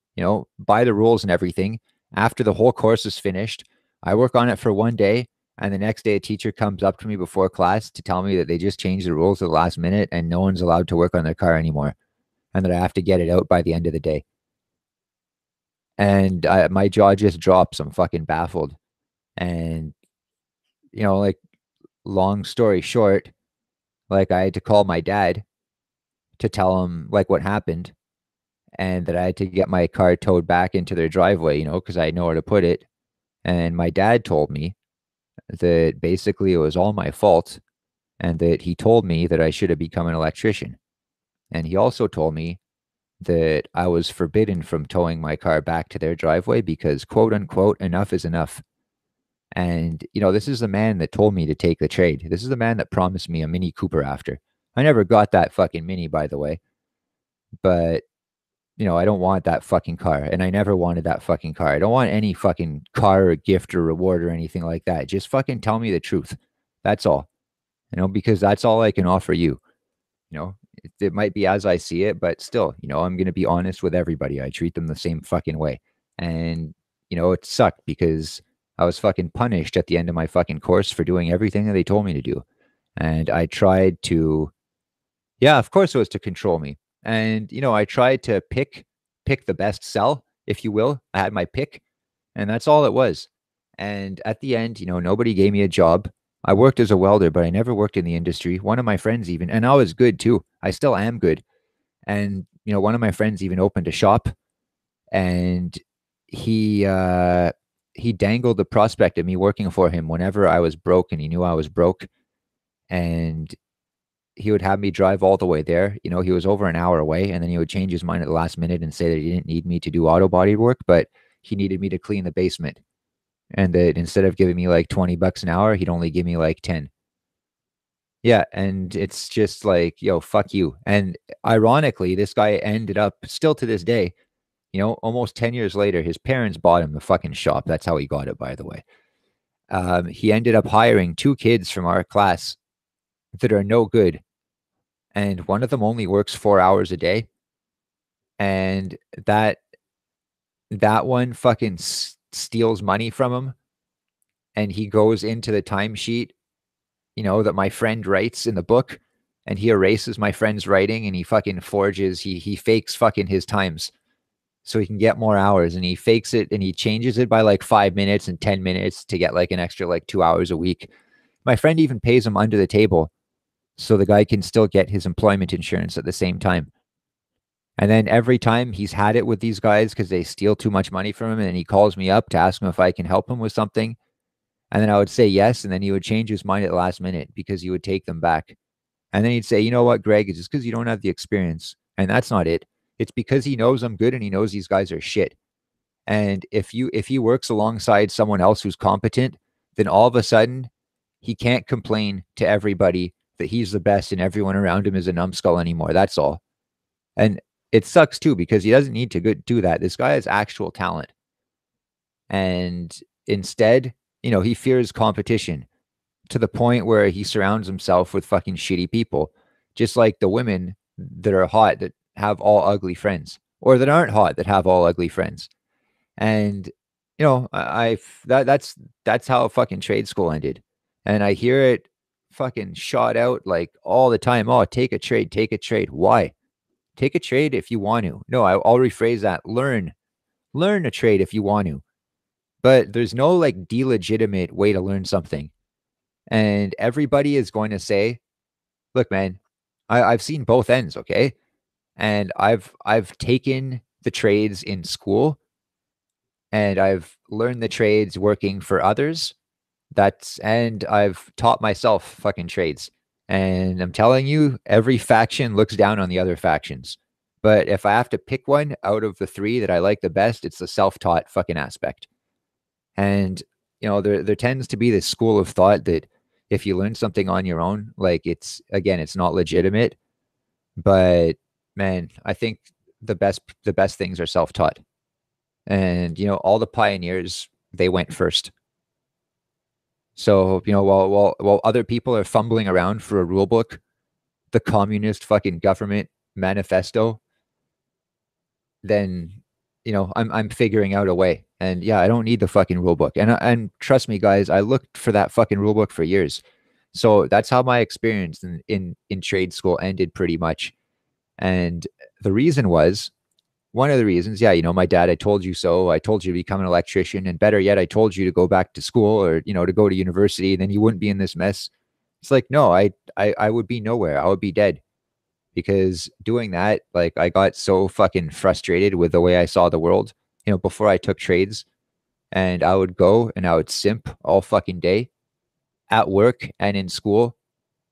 [SPEAKER 1] by the rules and everything. After the whole course is finished, I work on it for one day. And the next day, a teacher comes up to me before class to tell me that they just changed the rules at the last minute and no one's allowed to work on their car anymore. And that I have to get it out by the end of the day. And my jaw just drops. I'm fucking baffled. And, like, long story short, like, I had to call my dad to tell him, like, what happened. And that I had to get my car towed back into their driveway, because I know where to put it. And my dad told me that basically it was all my fault and that he told me that I should have become an electrician. And he also told me that I was forbidden from towing my car back to their driveway because, quote unquote, enough is enough. And, this is the man that told me to take the trade. This is the man that promised me a Mini Cooper after. I never got that fucking Mini, by the way. But, I don't want that fucking car. And I never wanted that fucking car. I don't want any fucking car or gift or reward or anything like that. Just fucking tell me the truth. That's all. Because that's all I can offer you. It might be as I see it, but still, I'm going to be honest with everybody. I treat them the same fucking way. And, it sucked because I was fucking punished at the end of my fucking course for doing everything that they told me to do. And I tried to, yeah, of course it was to control me. And, I tried to pick the best sell, if you will. I had my pick and that's all it was. And at the end, nobody gave me a job. I worked as a welder, but I never worked in the industry. One of my friends even, and I was good too. I still am good. And, one of my friends even opened a shop and he dangled the prospect of me working for him whenever I was broke and he knew I was broke. And he would have me drive all the way there. He was over an hour away and then he would change his mind at the last minute and say that he didn't need me to do auto body work, but he needed me to clean the basement. And that instead of giving me like $20 an hour, he'd only give me like 10. Yeah. And it's just like, yo, fuck you. And ironically, this guy ended up still to this day, almost 10 years later, his parents bought him the fucking shop. That's how he got it, by the way. He ended up hiring 2 kids from our class that are no good. And one of them only works 4 hours a day. And that one fucking steals money from him. And he goes into the timesheet, that my friend writes in the book. And he erases my friend's writing and he fucking forges, he fakes fucking his times so he can get more hours. And he fakes it and he changes it by like 5 minutes and 10 minutes to get like an extra like 2 hours a week. My friend even pays him under the table so the guy can still get his employment insurance at the same time. And then every time he's had it with these guys because they steal too much money from him, and he calls me up to ask him if I can help him with something. And then I would say yes, and then he would change his mind at the last minute because he would take them back. And then he'd say, you know what, Greg, it's just because you don't have the experience. And that's not it. It's because he knows I'm good and he knows these guys are shit. And if he works alongside someone else who's competent, then all of a sudden he can't complain to everybody that he's the best and everyone around him is a numbskull anymore. That's all. And it sucks too because he doesn't need to do that. This guy has actual talent. And instead, he fears competition to the point where he surrounds himself with fucking shitty people, just like the women that are hot that have all ugly friends, or that aren't hot that have all ugly friends. And that's how fucking trade school ended. And I hear it fucking shot out like all the time. Oh, take a trade, take a trade. Why? Take a trade if you want to. No, I'll rephrase that. Learn a trade if you want to. But there's no like delegitimate way to learn something. And everybody is going to say, look, man, I've seen both ends, okay? And I've taken the trades in school and I've learned the trades working for others. And I've taught myself fucking trades. And I'm telling you, every faction looks down on the other factions. But if I have to pick one out of the three that I like the best, it's the self-taught fucking aspect. And there tends to be this school of thought that if you learn something on your own, like it's not legitimate. But man, I think the best things are self-taught. And all the pioneers, they went first. So, while other people are fumbling around for a rule book, the communist fucking government manifesto, then I'm figuring out a way. And yeah, I don't need the fucking rule book. And trust me, guys, I looked for that fucking rule book for years. So that's how my experience in trade school ended pretty much. And the reason was one of the reasons, yeah, my dad, I told you so. I told you to become an electrician, and better yet, I told you to go back to school or to go to university, and then you wouldn't be in this mess. It's like, no, I would be nowhere. I would be dead. Because doing that, like I got so fucking frustrated with the way I saw the world, before I took trades, and I would go and I would simp all fucking day at work and in school,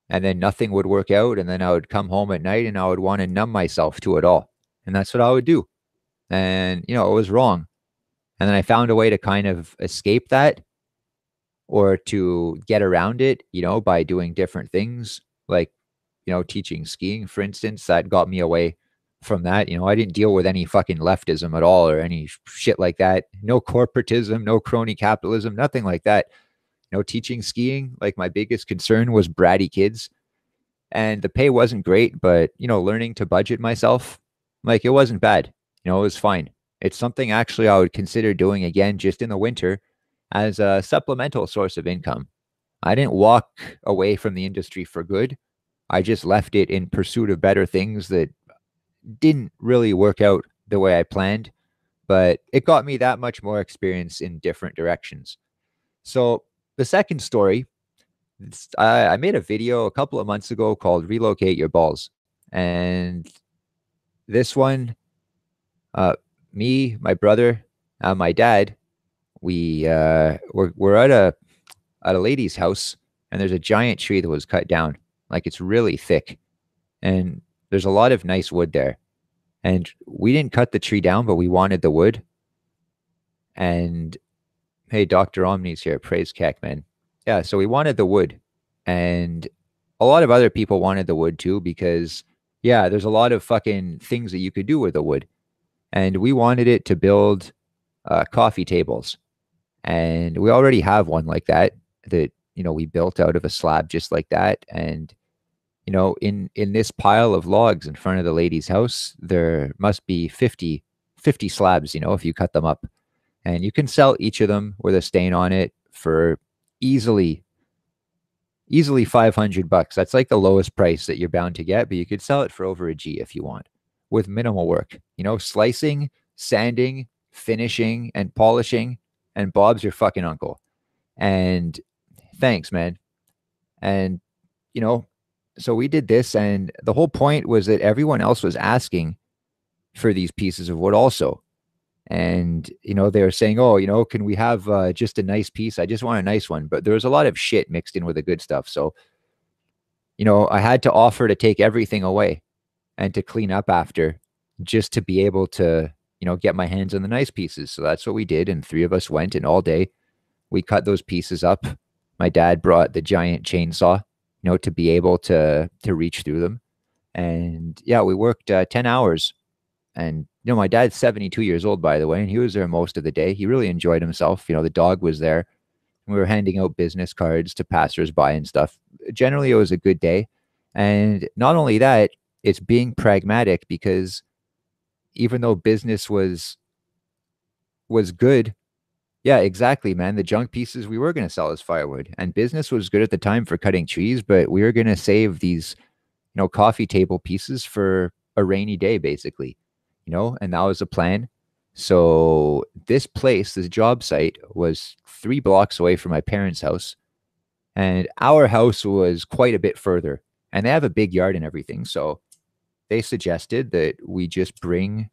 [SPEAKER 1] and then nothing would work out, and then I would come home at night and I would want to numb myself to it all. And that's what I would do. And it was wrong. And then I found a way to kind of escape that or to get around it, by doing different things like teaching skiing, for instance. That got me away from that. I didn't deal with any fucking leftism at all or any shit like that. No corporatism, no crony capitalism, nothing like that. Teaching skiing, like my biggest concern was bratty kids. And the pay wasn't great, but learning to budget myself, like it wasn't bad. It was fine. It's something actually I would consider doing again just in the winter as a supplemental source of income. I didn't walk away from the industry for good. I just left it in pursuit of better things that didn't really work out the way I planned, but it got me that much more experience in different directions. So the second story, I made a video a couple of months ago called Relocate Your Balls. And this one, me, my brother, my dad, we're at a lady's house, and there's a giant tree that was cut down. Like it's really thick, and there's a lot of nice wood there. And we didn't cut the tree down, but we wanted the wood. And hey, Dr. Omni's here. Praise Keck, man. Yeah, so we wanted the wood. And a lot of other people wanted the wood too, because yeah, there's a lot of fucking things that you could do with the wood. And we wanted it to build coffee tables. And we already have one like that we built out of a slab just like that. And in this pile of logs in front of the lady's house, there must be 50 slabs, if you cut them up. And you can sell each of them with a stain on it for easily $500. That's like the lowest price that you're bound to get, but you could sell it for over a G if you want, with minimal work. Slicing, sanding, finishing, and polishing, and Bob's your fucking uncle. And thanks, man. And so we did this, and the whole point was that everyone else was asking for these pieces of wood also. And, they were saying, oh, can we have just a nice piece? I just want a nice one. But there was a lot of shit mixed in with the good stuff. So, I had to offer to take everything away and to clean up after, just to be able to, get my hands on the nice pieces. So that's what we did. And three of us went, and all day we cut those pieces up. My dad brought the giant chainsaw, to be able to reach through them. And yeah, we worked 10 hours And, my dad's 72 years old, by the way, and he was there most of the day. He really enjoyed himself. The dog was there. We were handing out business cards to passersby and stuff. Generally, it was a good day. And not only that, it's being pragmatic because even though business was good, yeah, exactly, man. The junk pieces we were going to sell as firewood, and business was good at the time for cutting trees, but we were going to save these, coffee table pieces for a rainy day, basically, and that was the plan. So this place, this job site, was 3 blocks away from my parents' house, and our house was quite a bit further. And they have a big yard and everything, so they suggested that we just bring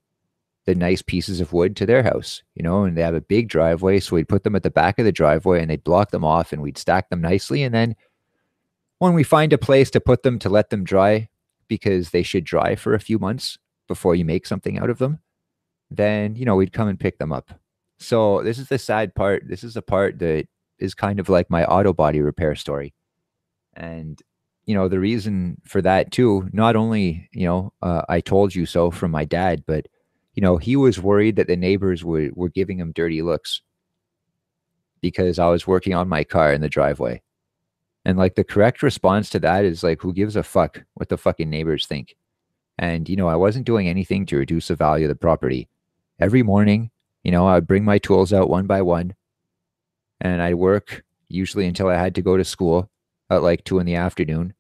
[SPEAKER 1] the nice pieces of wood to their house, and they have a big driveway. So we'd put them at the back of the driveway and they'd block them off and we'd stack them nicely. And then when we find a place to put them to let them dry, because they should dry for a few months before you make something out of them, then, we'd come and pick them up. So this is the sad part. This is the part that is kind of like my auto body repair story. And, the reason for that too, not only, I told you so from my dad, but, he was worried that the neighbors were giving him dirty looks because I was working on my car in the driveway. And like the correct response to that is like, who gives a fuck what the fucking neighbors think? And, I wasn't doing anything to reduce the value of the property. Every morning, I'd bring my tools out one by one and I'd work usually until I had to go to school at like 2 in the afternoon.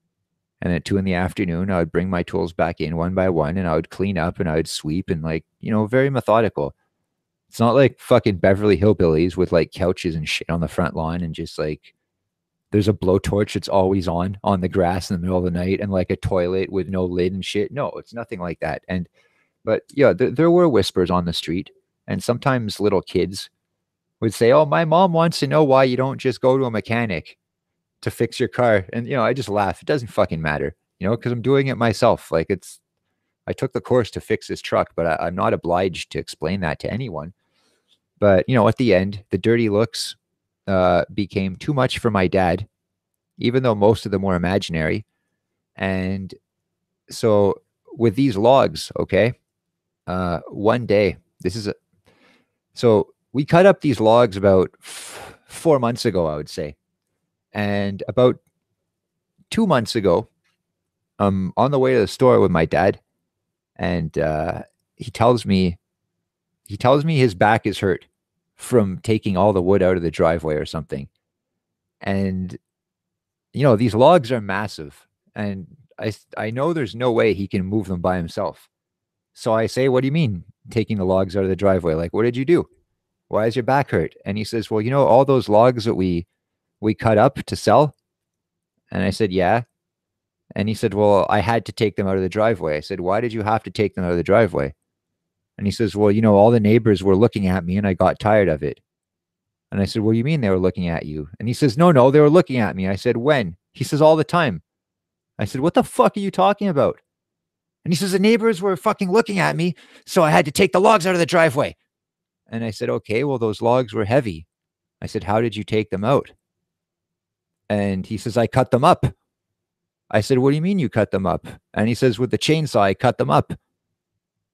[SPEAKER 1] And at 2 in the afternoon, I would bring my tools back in one by one and I would clean up and I would sweep and like, very methodical. It's not like fucking Beverly Hillbillies with like couches and shit on the front lawn and just like there's a blowtorch that's always on the grass in the middle of the night and like a toilet with no lid and shit. No, it's nothing like that. But yeah, there were whispers on the street, and sometimes little kids would say, "Oh, my mom wants to know why you don't just go to a mechanic to fix your car." And I just laugh. It doesn't fucking matter, because I'm doing it myself. Like I took the course to fix this truck, but I'm not obliged to explain that to anyone. But at the end, the dirty looks became too much for my dad, even though most of them were imaginary. And so with these logs, okay, one day, so we cut up these logs about 4 months ago, I would say. And about 2 months ago, I'm on the way to the store with my dad, and he tells me his back is hurt from taking all the wood out of the driveway or something. And these logs are massive, and I know there's no way he can move them by himself. So I say, "What do you mean taking the logs out of the driveway? Like, what did you do? Why is your back hurt?" And he says, "Well, all those logs that we cut up to sell." And I said, "Yeah." And he said, "Well, I had to take them out of the driveway." I said, "Why did you have to take them out of the driveway?" And he says, "Well, all the neighbors were looking at me and I got tired of it." And I said, "What do you mean they were looking at you?" And he says, No, they were looking at me." I said, "When?" He says, "All the time." I said, "What the fuck are you talking about?" And he says, "The neighbors were fucking looking at me, so I had to take the logs out of the driveway." And I said, "Okay, well, those logs were heavy." I said, "How did you take them out?" And he says, "I cut them up." I said, "What do you mean you cut them up?" And he says, "With the chainsaw, I cut them up."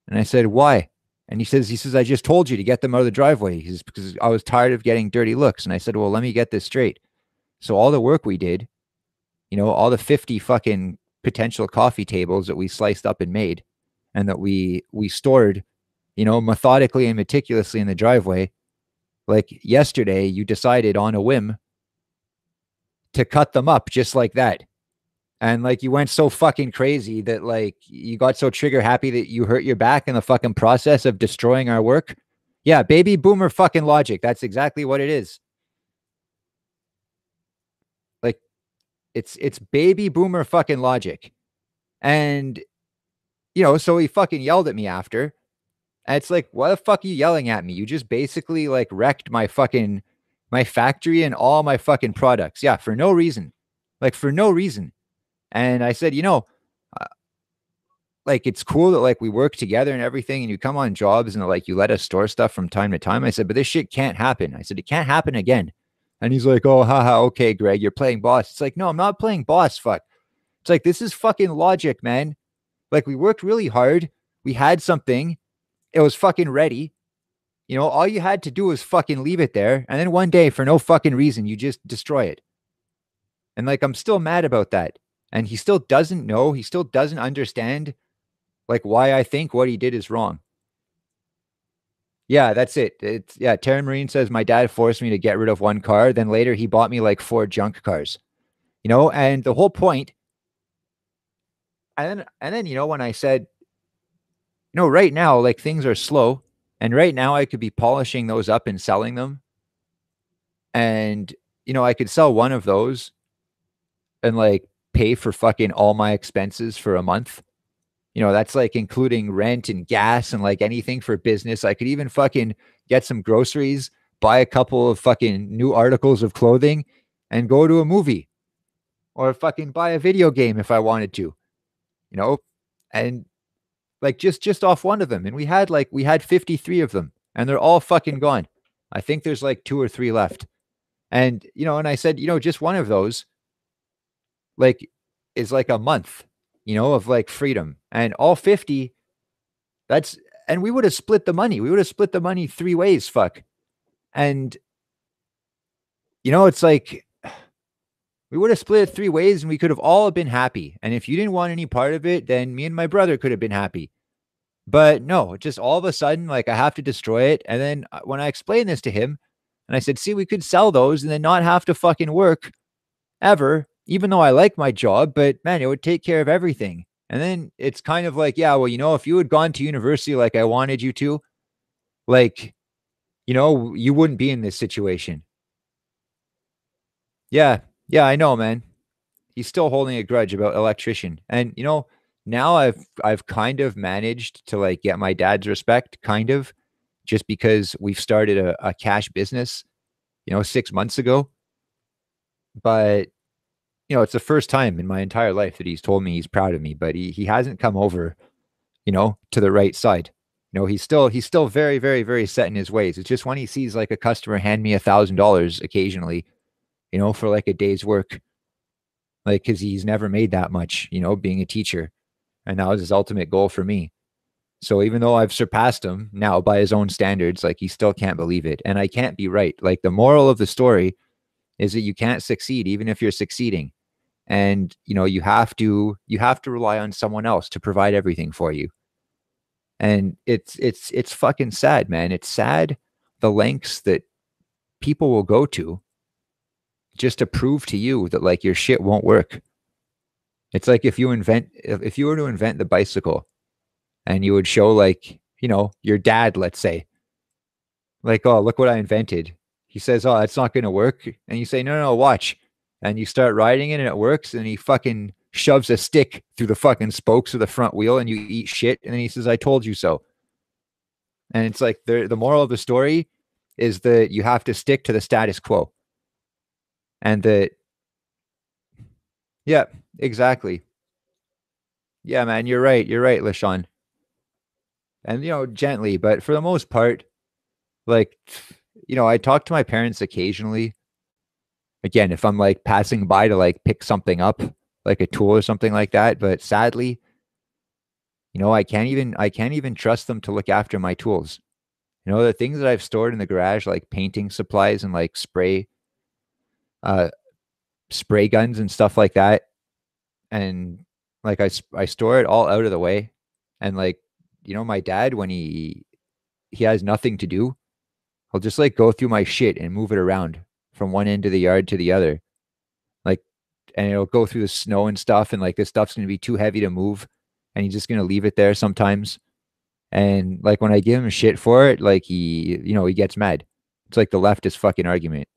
[SPEAKER 1] And I said, "Why?" And he says, "I just told you to get them out of the driveway." He says, "Because I was tired of getting dirty looks." And I said, "Well, let me get this straight. So all the work we did, all the 50 fucking potential coffee tables that we sliced up and made and that we stored, methodically and meticulously in the driveway, like yesterday, you decided on a whim to cut them up just like that. And like you went so fucking crazy that like you got so trigger happy that you hurt your back in the fucking process of destroying our work. Yeah, baby boomer fucking logic. That's exactly what it is. Like it's baby boomer fucking logic. And so he fucking yelled at me after. And it's like, why the fuck are you yelling at me? You just basically like wrecked my factory and all my fucking products. Yeah, for no reason. Like for no reason. And I said, like, it's cool that like we work together and everything and you come on jobs and like you let us store stuff from time to time. I said, but this shit can't happen. I said, it can't happen again. And he's like, "Oh, haha, okay, Greg, you're playing boss." It's like, no, I'm not playing boss. Fuck. It's like, this is fucking logic, man. Like we worked really hard. We had something. It was fucking ready. You know, all you had to do was fucking leave it there. And then one day, for no fucking reason, you just destroy it. And like, I'm still mad about that. And he still doesn't know. He still doesn't understand like why I think what he did is wrong. Yeah, that's it. It's yeah. Terran Marine says my dad forced me to get rid of one car. Then later he bought me like 4 junk cars. You know, and the whole point. And then you know when I said, you know, right now like things are slow, and right now I could be polishing those up and selling them, and you know I could sell one of those and like pay for fucking all my expenses for a month. You know, that's like including rent and gas and like anything for business. I could even fucking get some groceries, buy a couple of fucking new articles of clothing, and go to a movie or fucking buy a video game if I wanted to, you know? And like just off one of them. And we had 53 of them and they're all fucking gone. I think there's like 2 or 3 left. And you know, and I said, you know, just one of those like is like a month, you know, of like freedom. And all 50, that's and we would have split the money. We would have split the money 3 ways, fuck. And you know, it's like we would have split it 3 ways and we could have all been happy. And if you didn't want any part of it, then me and my brother could have been happy. But no, just all of a sudden, like I have to destroy it. And then when I explained this to him, and I said, see, we could sell those and then not have to fucking work ever, even though I like my job, but man, it would take care of everything. And then it's kind of like, yeah, well, you know, if you had gone to university like I wanted you to, like, you know, you wouldn't be in this situation. Yeah. Yeah, I know, man. He's still holding a grudge about electrician. And you know, now I've kind of managed to like get my dad's respect, kind of, just because we've started a cash business, you know, 6 months ago. But you know, it's the first time in my entire life that he's told me he's proud of me, but he hasn't come over, you know, to the right side. You know, he's still very, very, very set in his ways. It's just when he sees like a customer hand me $1,000 occasionally, you know, for like a day's work, like because he's never made that much, you know, being a teacher. And that was his ultimate goal for me. So even though I've surpassed him now by his own standards, like he still can't believe it. And I can't be right. Like the moral of the story is that you can't succeed even if you're succeeding. And you know, you have to rely on someone else to provide everything for you. And it's fucking sad, man. It's sad the lengths that people will go to just to prove to you that like your shit won't work. It's like if you were to invent the bicycle and you would show like, you know, your dad, let's say, like, oh, look what I invented. He says, oh, that's not going to work. And you say, no, no, watch. And you start riding it and it works. And he fucking shoves a stick through the fucking spokes of the front wheel and you eat shit. And then he says, I told you so. And it's like the moral of the story is that you have to stick to the status quo. And that, yeah, exactly. Yeah, man, you're right. You're right, LaShawn. And, you know, gently, but for the most part, like, you know, I talk to my parents occasionally. Again, if I'm like passing by to like pick something up, like a tool or something like that. But sadly, you know, I can't even trust them to look after my tools. You know, the things that I've stored in the garage, like painting supplies and like uh, spray guns and stuff like that. And like I store it all out of the way. And like, you know, my dad, when he has nothing to do, he'll just like go through my shit and move it around from one end of the yard to the other. Like, and it'll go through the snow and stuff. And like this stuff's going to be too heavy to move. And he's just going to leave it there sometimes. And like when I give him shit for it, like you know, he gets mad. It's like the leftist fucking argument.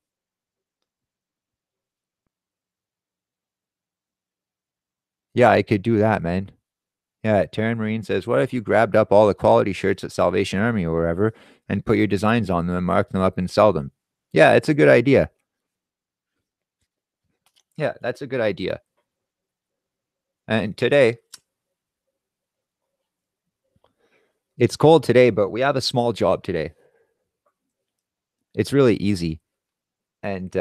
[SPEAKER 1] Yeah, I could do that, man. Yeah, Terran Marine says, what if you grabbed up all the quality shirts at Salvation Army or wherever and put your designs on them and mark them up and sell them? Yeah, it's a good idea. Yeah, that's a good idea. And today, it's cold today, but we have a small job today. It's really easy. And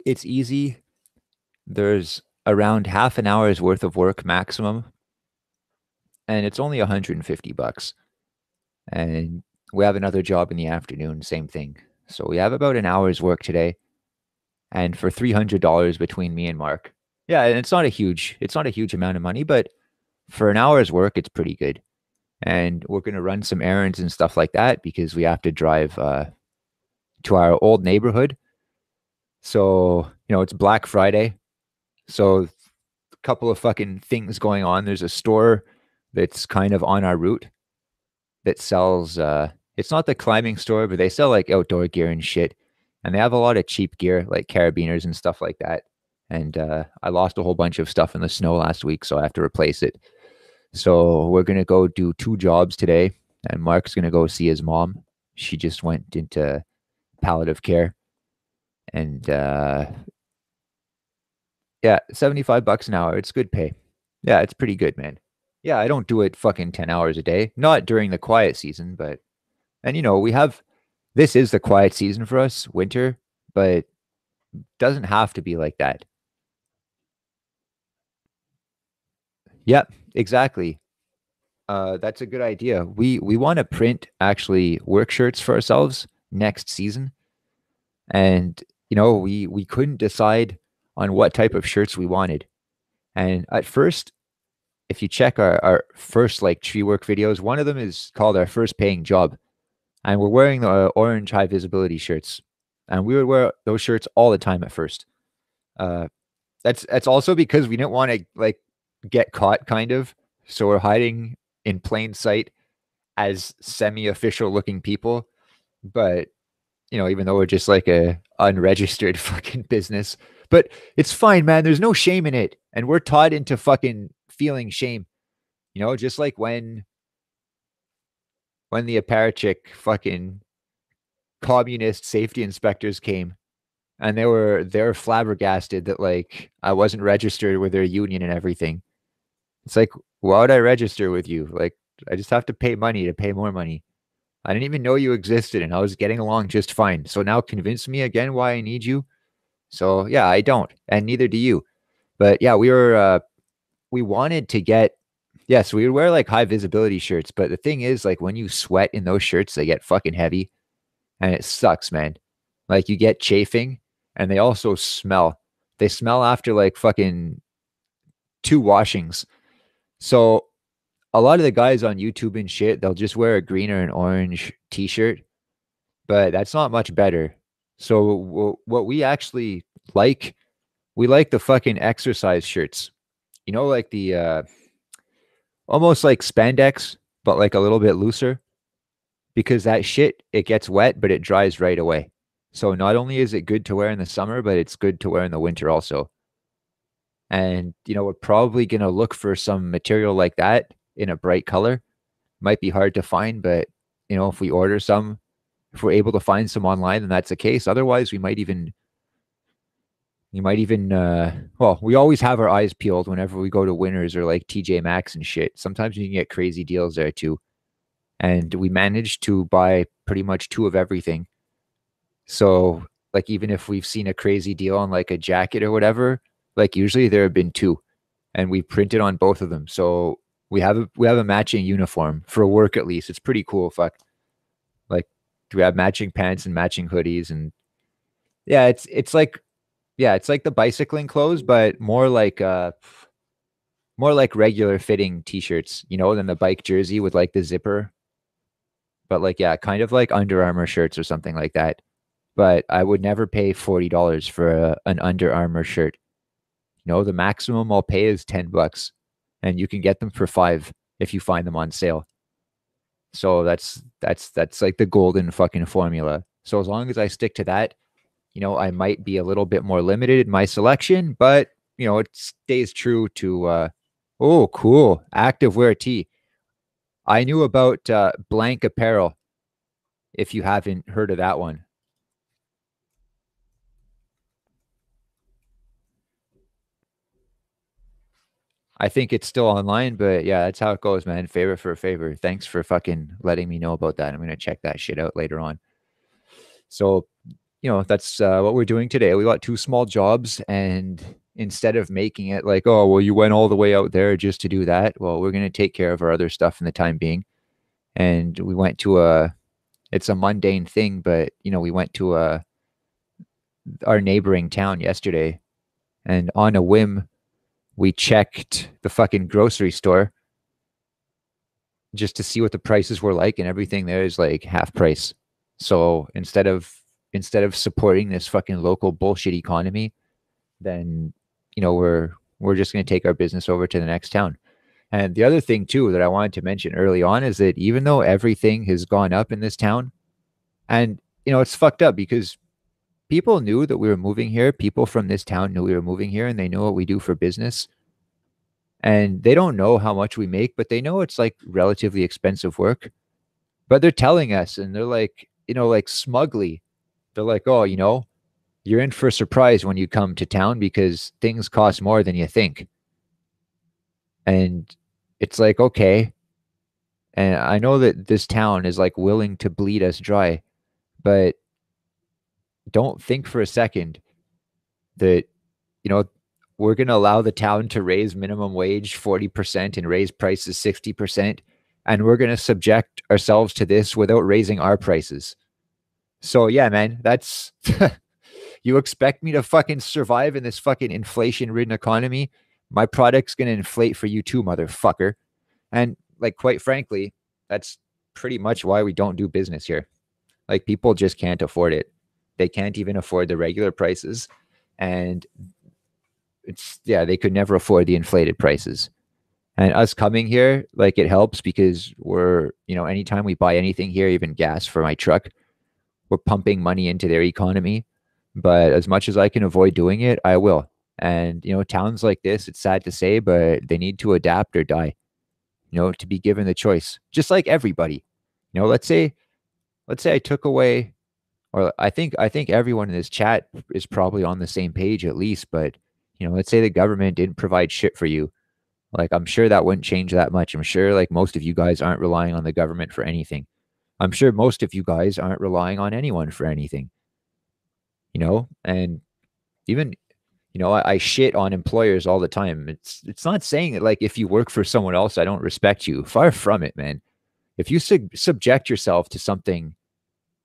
[SPEAKER 1] it's easy. There's around half an hour's worth of work maximum, and it's only $150. And we have another job in the afternoon, same thing. So we have about an hour's work today, and for $300 between me and Mark. Yeah, and it's not a huge amount of money, but for an hour's work, it's pretty good. And we're gonna run some errands and stuff like that because we have to drive to our old neighborhood. So it's Black Friday, so a couple of fucking things going on. There's a store that's kind of on our route that sells it's not the climbing store, but they sell like outdoor gear and shit. And they have a lot of cheap gear, like carabiners and stuff like that. And I lost a whole bunch of stuff in the snow last week, so I have to replace it. So we're gonna go do 2 jobs today, and Mark's gonna go see his mom. She just went into palliative care, and yeah, $75 an hour. It's good pay. Yeah, it's pretty good, man. Yeah, I don't do it fucking 10 hours a day. Not during the quiet season, but and we have this is the quiet season for us, winter, but doesn't have to be like that. Yep, exactly. That's a good idea. We want to print actually work shirts for ourselves next season, and we couldn't decide on what type of shirts we wanted. And at first, if you check our first like tree work videos, one of them is called our first paying job, and we're wearing the orange high visibility shirts, and we would wear those shirts all the time at first. Uh, that's also because we didn't want to like get caught, kind of. So we're hiding in plain sight as semi-official looking people. But even though we're just like a unregistered fucking business, but it's fine, man. There's no shame in it, and we're taught into fucking feeling shame. Just like when the apparatchik fucking communist safety inspectors came, and they were flabbergasted that like I wasn't registered with their union and everything. It's like, why would I register with you? Like, I just have to pay money to pay more money. I didn't even know you existed, and I was getting along just fine. So now convince me again why I need you. So yeah, I don't, and neither do you. But yeah, we wanted to get yes, we would wear like high visibility shirts, but the thing is, like when you sweat in those shirts, they get fucking heavy, and it sucks, man. Like you get chafing, and they also smell. They smell after like fucking 2 washings. So a lot of the guys on YouTube and shit, they'll just wear a green or an orange t-shirt, but that's not much better. So what we actually like, we like the fucking exercise shirts. Like the almost like spandex, but like a little bit looser, because that shit, it gets wet, but it dries right away. So not only is it good to wear in the summer, but it's good to wear in the winter also. And we're probably gonna look for some material like that in a bright color. Might be hard to find, but if we order some, if we're able to find some online, then that's the case. Otherwise, well, we always have our eyes peeled whenever we go to Winners or like TJ Maxx and shit. Sometimes you can get crazy deals there too. And we managed to buy pretty much 2 of everything. So like even if we've seen a crazy deal on like a jacket or whatever, like usually there have been 2, and we printed on both of them. So we have a matching uniform for work at least. It's pretty cool. Fuck. Like we have matching pants and matching hoodies, and yeah, it's like the bicycling clothes, but more like regular fitting t-shirts, than the bike jersey with like the zipper. But like yeah, kind of like Under Armour shirts or something like that. But I would never pay $40 for an Under Armour shirt. The maximum I'll pay is $10, and you can get them for 5 if you find them on sale. So that's like the golden fucking formula. So as long as I stick to that, I might be a little bit more limited in my selection, but it stays true to oh, cool. Activewear tee. I knew about Blank Apparel, if you haven't heard of that one. I think it's still online, but yeah, that's how it goes, man. Favor for a favor. Thanks for fucking letting me know about that. I'm gonna check that shit out later on. So, that's what we're doing today. We got 2 small jobs, and instead of making it like, oh, well, you went all the way out there just to do that, well, we're gonna take care of our other stuff in the time being. and we went to a, it's a mundane thing, but we went to our neighboring town yesterday, and on a whim, we checked the fucking grocery store just to see what the prices were like, and everything there is like half price. So instead of supporting this fucking local bullshit economy, then we're just going to take our business over to the next town. And the other thing too that I wanted to mention early on is that even though everything has gone up in this town, and it's fucked up because people knew that we were moving here. People from this town knew we were moving here, and they know what we do for business. And they don't know how much we make, but they know it's like relatively expensive work. But they're telling us, and they're like, like smugly, they're like, oh, you're in for a surprise when you come to town because things cost more than you think. And it's like, okay. And I know that this town is like willing to bleed us dry, but don't think for a second that, you know, we're going to allow the town to raise minimum wage 40% and raise prices 60%. And we're going to subject ourselves to this without raising our prices. So, yeah, man, that's you expect me to fucking survive in this fucking inflation ridden economy? My product's going to inflate for you too, motherfucker. And, like, quite frankly, that's pretty much why we don't do business here. Like, people just can't afford it. They can't even afford the regular prices. And yeah, they could never afford the inflated prices. And us coming here, like, it helps because we're, anytime we buy anything here, even gas for my truck, we're pumping money into their economy. But as much as I can avoid doing it, I will. And, towns like this, it's sad to say, but they need to adapt or die, to be given the choice, just like everybody. Let's say I took away, or I think everyone in this chat is probably on the same page at least, but, let's say the government didn't provide shit for you. Like, I'm sure that wouldn't change that much. I'm sure like most of you guys aren't relying on the government for anything. I'm sure most of you guys aren't relying on anyone for anything, and even, I shit on employers all the time. It's not saying that like if you work for someone else, I don't respect you. Far from it, man. If you subject yourself to something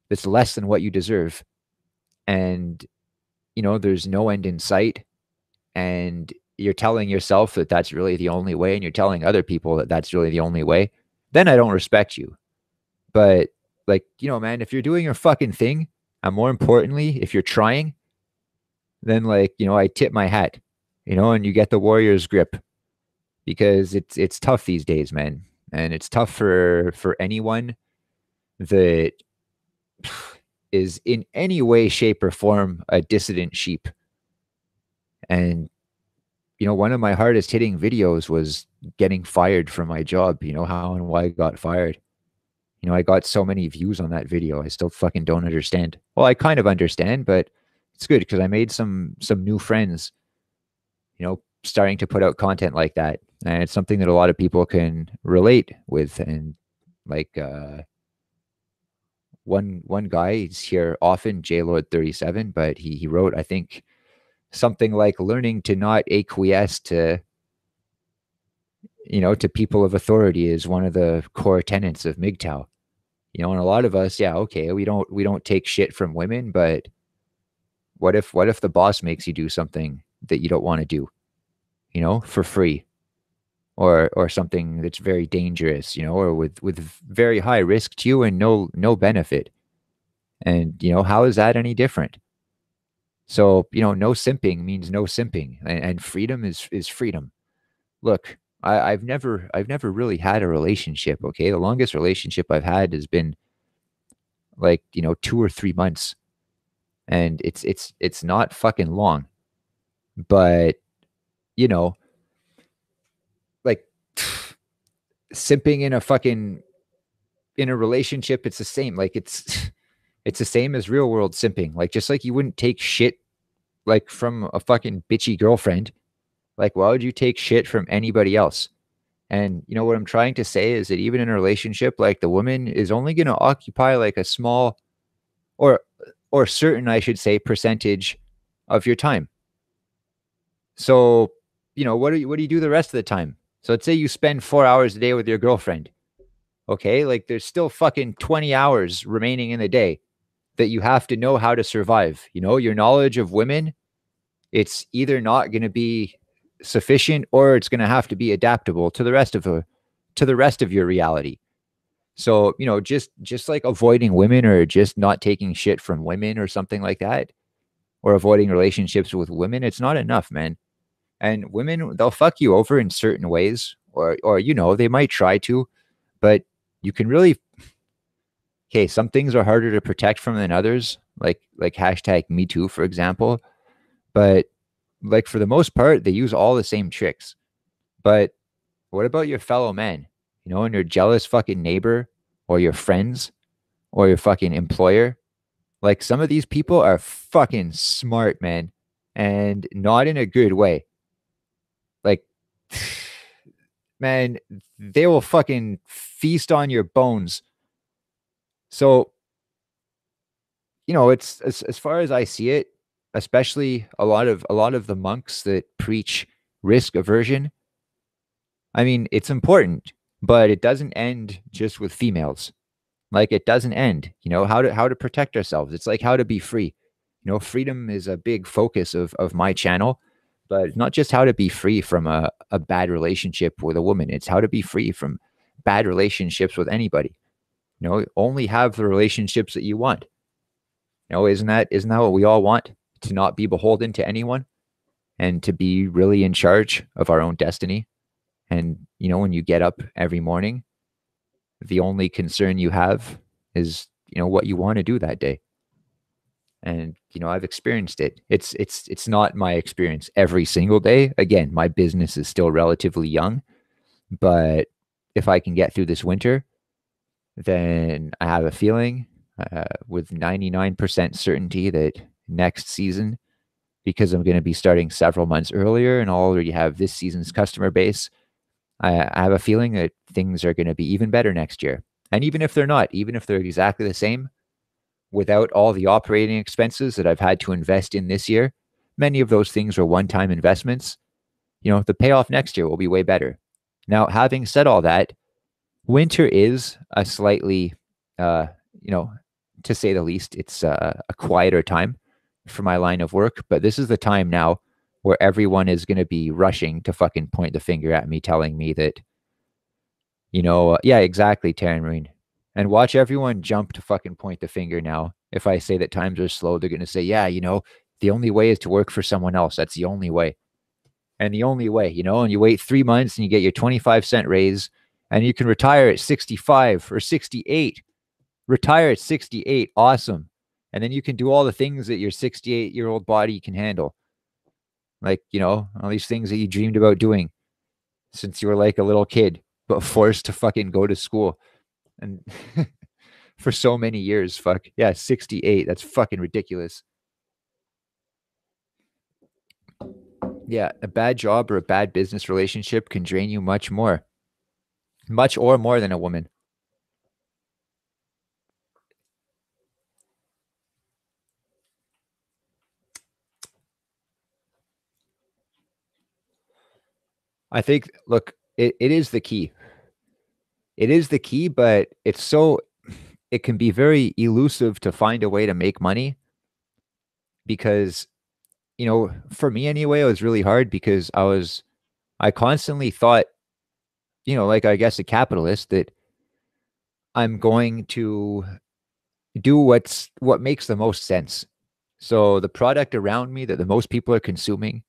[SPEAKER 1] that's less than what you deserve, and there's no end in sight, and you're telling yourself that that's really the only way, and you're telling other people that that's really the only way, then I don't respect you. But like, man, if you're doing your fucking thing, and more importantly, if you're trying, then like, I tip my hat, and you get the warrior's grip, because it's tough these days, man. And it's tough for anyone that is in any way, shape, or form a dissident sheep. And one of my hardest hitting videos was getting fired from my job, how and why I got fired. I got so many views on that video. I still fucking don't understand. Well, I kind of understand, but it's good because I made some new friends, starting to put out content like that. And it's something that a lot of people can relate with. And like one guy, he's here often, JLord37, but he wrote, I think, something like learning to not acquiesce to to people of authority is one of the core tenets of MGTOW. And a lot of us, yeah, okay, we don't take shit from women, but what if the boss makes you do something that you don't want to do, for free, or something that's very dangerous, or with very high risk to you and no benefit. And how is that any different? So, no simping means no simping, and freedom is freedom. Look, I've never really had a relationship. Okay, the longest relationship I've had has been like 2 or 3 months, and it's not fucking long, but you know, like simping in a relationship, it's the same. Like it's the same as real world simping. Like, just like you wouldn't take shit like from a fucking bitchy girlfriend. Like, why would you take shit from anybody else? And what I'm trying to say is that even in a relationship, like, the woman is only going to occupy like a small, or certain, I should say, percentage of your time. So, what do you do the rest of the time? So let's say you spend 4 hours a day with your girlfriend. Okay. Like there's still fucking 20 hours remaining in the day that you have to know how to survive. You know, your knowledge of women, it's either not going to be sufficient or it's going to have to be adaptable to the rest of your reality. So, you know, just like avoiding women or just not taking shit from women or something like that, or avoiding relationships with women, it's not enough, man. And women, they'll fuck you over in certain ways, or you know, they might try to, but you can really, okay, some things are harder to protect from than others, like hashtag me too, for example. But like for the most part, they use all the same tricks. But what about your fellow man? You know, and your jealous fucking neighbor or your friends or your fucking employer? Like some of these people are fucking smart, man, and not in a good way. Like, man, they will fucking feast on your bones. So, you know, it's as far as I see it, especially a lot of the monks that preach risk aversion. I mean, it's important, but it doesn't end just with females. Like it doesn't end, you know, how to protect ourselves. It's like how to be free. You know, freedom is a big focus of my channel, but it's not just how to be free from a bad relationship with a woman. It's how to be free from bad relationships with anybody. You know, only have the relationships that you want. You know, isn't that what we all want? To not be beholden to anyone and to be really in charge of our own destiny. And, you know, when you get up every morning, the only concern you have is, you know, what you want to do that day. And, you know, I've experienced it. It's not my experience every single day. Again, my business is still relatively young, but if I can get through this winter, then I have a feeling with 99% certainty that next season, because I'm going to be starting several months earlier and I'll already have this season's customer base, I have a feeling that things are going to be even better next year. And even if they're not, even if they're exactly the same, without all the operating expenses that I've had to invest in this year, many of those things are one time investments. You know, the payoff next year will be way better. Now, having said all that, winter is a slightly, uh, you know, to say the least, it's a quieter time for my line of work. But this is the time now where everyone is going to be rushing to fucking point the finger at me, telling me that, you know, yeah, exactly, Taryn Marine. And watch everyone jump to fucking point the finger now. If I say that times are slow, they're going to say, yeah, you know, the only way is to work for someone else. That's the only way. And the only way, you know, and you wait 3 months and you get your 25-cent raise and you can retire at 65 or 68. Retire at 68. Awesome. And then you can do all the things that your 68-year-old body can handle. Like, you know, all these things that you dreamed about doing since you were like a little kid, but forced to fucking go to school. And for so many years, fuck. Yeah, 68. That's fucking ridiculous. Yeah, a bad job or a bad business relationship can drain you much or more than a woman. I think, look, it is the key. It is the key, but it can be very elusive to find a way to make money because, you know, for me anyway, it was really hard because I constantly thought, you know, like I guess a capitalist, that I'm going to do what makes the most sense. So the product around me that the most people are consuming,